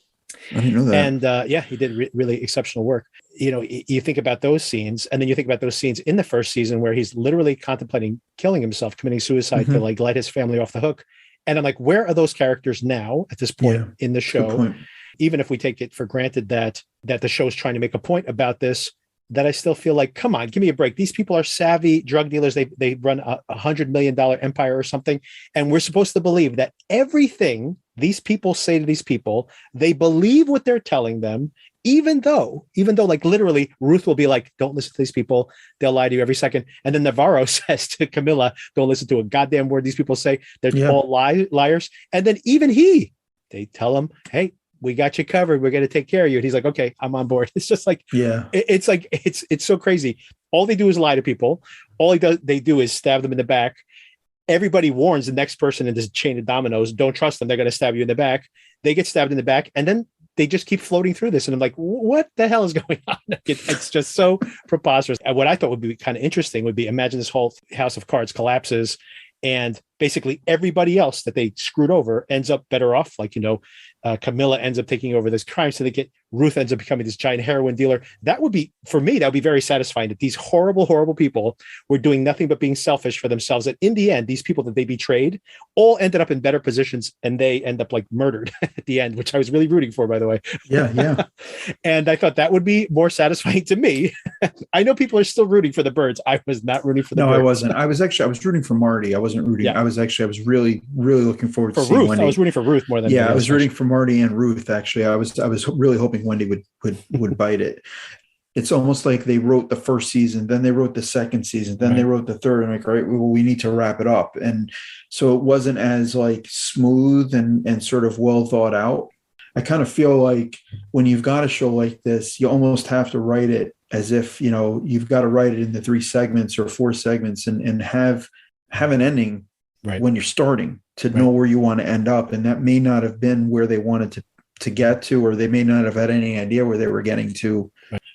I didn't know that. And he did really exceptional work. You think about those scenes, and then you think about those scenes in the first season where he's literally contemplating killing himself, committing suicide to like let his family off the hook. And I'm like, where are those characters now at this point in the show? Even if we take it for granted that the show is trying to make a point about this, that I still feel like, come on, give me a break. These people are savvy drug dealers. They run $100 million empire or something. And we're supposed to believe that everything these people say to these people, they believe what they're telling them, even though like literally Ruth will be like, don't listen to these people. They'll lie to you every second. And then Navarro says to Camilla, don't listen to a goddamn word these people say. They're all liars. And then even they tell him, hey, we got you covered. We're going to take care of you. And he's like, okay, I'm on board. It's just like, it's like, it's so crazy. All they do is lie to people. All they do is stab them in the back. Everybody warns the next person in this chain of dominoes, don't trust them. They're going to stab you in the back. They get stabbed in the back. And then they just keep floating through this. And I'm like, what the hell is going on? It's just so preposterous. And what I thought would be kind of interesting would be, imagine this whole house of cards collapses and basically everybody else that they screwed over ends up better off. Like, Camilla ends up taking over this crime syndicate. Ruth ends up becoming this giant heroin dealer. That would be, for me, that would be very satisfying, that these horrible, horrible people were doing nothing but being selfish for themselves. And in the end, these people that they betrayed all ended up in better positions and they end up like murdered at the end, which I was really rooting for, by the way. Yeah. And I thought that would be more satisfying to me. I know people are still rooting for the birds. I was not rooting for the birds. No, I wasn't. I was rooting for Marty. I wasn't rooting. I was really, really looking forward to seeing Ruth. Wendy. I was rooting for Ruth more than I was rooting for Marty and Ruth. Actually, I was really hoping Wendy would bite it. It's almost like they wrote the first season, then they wrote the second season, then they wrote the third. I'm like, all right, well, we need to wrap it up. And so it wasn't as like smooth and sort of well thought out. I kind of feel like when you've got a show like this, you almost have to write it as if, you've got to write it into 3 segments or 4 segments and have an ending when you're starting to know where you want to end up. And that may not have been where they wanted to get to, or they may not have had any idea where they were getting to.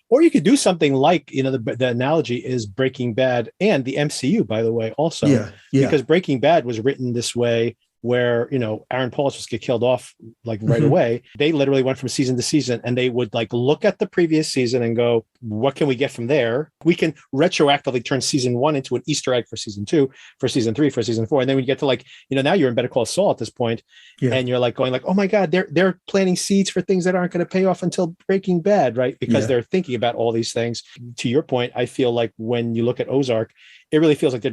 Or you could do something like, the analogy is Breaking Bad and the MCU, by the way, also. Because Breaking Bad was written this way where, Aaron Paul just get killed off like right away. They literally went from season to season and they would like look at the previous season and go, what can we get from there? We can retroactively turn season 1 into an Easter egg for season 2, for season 3, for season 4. And then we get to like, now you're in Better Call Saul at this point, and you're like going like, oh my God, they're planting seeds for things that aren't going to pay off until Breaking Bad, right? Because they're thinking about all these things. To your point, I feel like when you look at Ozark, it really feels like they're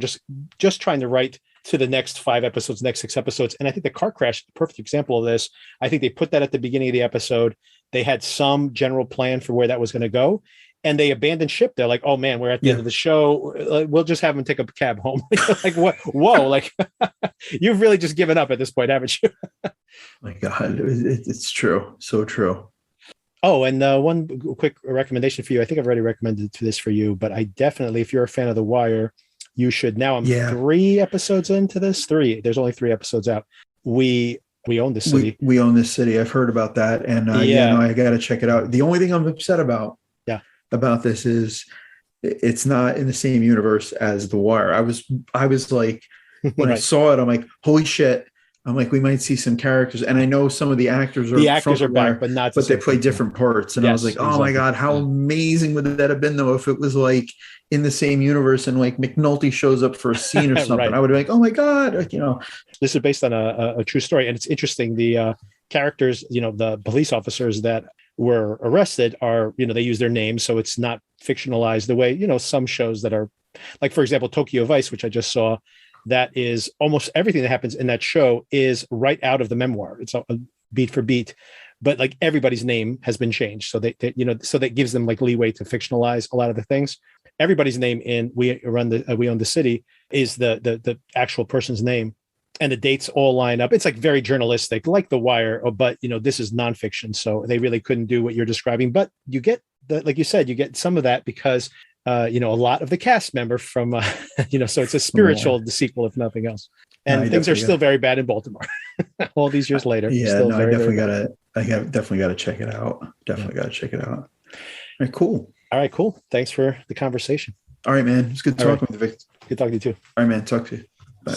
just trying to write to the next 5 episodes, next 6 episodes. And I think the car crash is a perfect example of this. I think they put that at the beginning of the episode. They had some general plan for where that was going to go, and they abandoned ship. They're like, oh man, we're at the end of the show. We'll just have them take a cab home. Like, what? Whoa, like you've really just given up at this point, haven't you? My God, it's true. So true. Oh, and one quick recommendation for you. I think I've already recommended this for you, but I definitely, if you're a fan of The Wire, you should. Now I'm 3 episodes into this. 3. There's only 3 episodes out. We own this city. We own this city. I've heard about that, and I got to check it out. The only thing I'm upset about this is it's not in the same universe as The Wire. I was like, when I saw it, I'm like, holy shit! I'm like, we might see some characters, and I know some of the actors are back, but not. But they play different parts, and I was like, oh my god, how amazing would that have been though if it was like in the same universe and like McNulty shows up for a scene or something. Right. I would be like, oh my god, like, This is based on a true story, and it's interesting. The characters, the police officers that were arrested are, they use their names, so it's not fictionalized the way some shows that are, like for example Tokyo Vice, which I just saw. That is almost everything that happens in that show is right out of the memoir. It's a beat for beat, but like everybody's name has been changed. So so that gives them like leeway to fictionalize a lot of the things. Everybody's name in We Own the City is the actual person's name, and the dates all line up. It's like very journalistic, like The Wire, but this is nonfiction. So they really couldn't do what you're describing, but you get like you said, you get some of that because a lot of the cast member from, so it's a spiritual sequel, if nothing else. And things are still very bad in Baltimore all these years later. Yeah, no, I definitely got to check it out. Definitely got to check it out. All right, cool. Thanks for the conversation. All right, man. It's good talking with you, Vic. Good talking to you too. All right, man. Talk to you. Bye.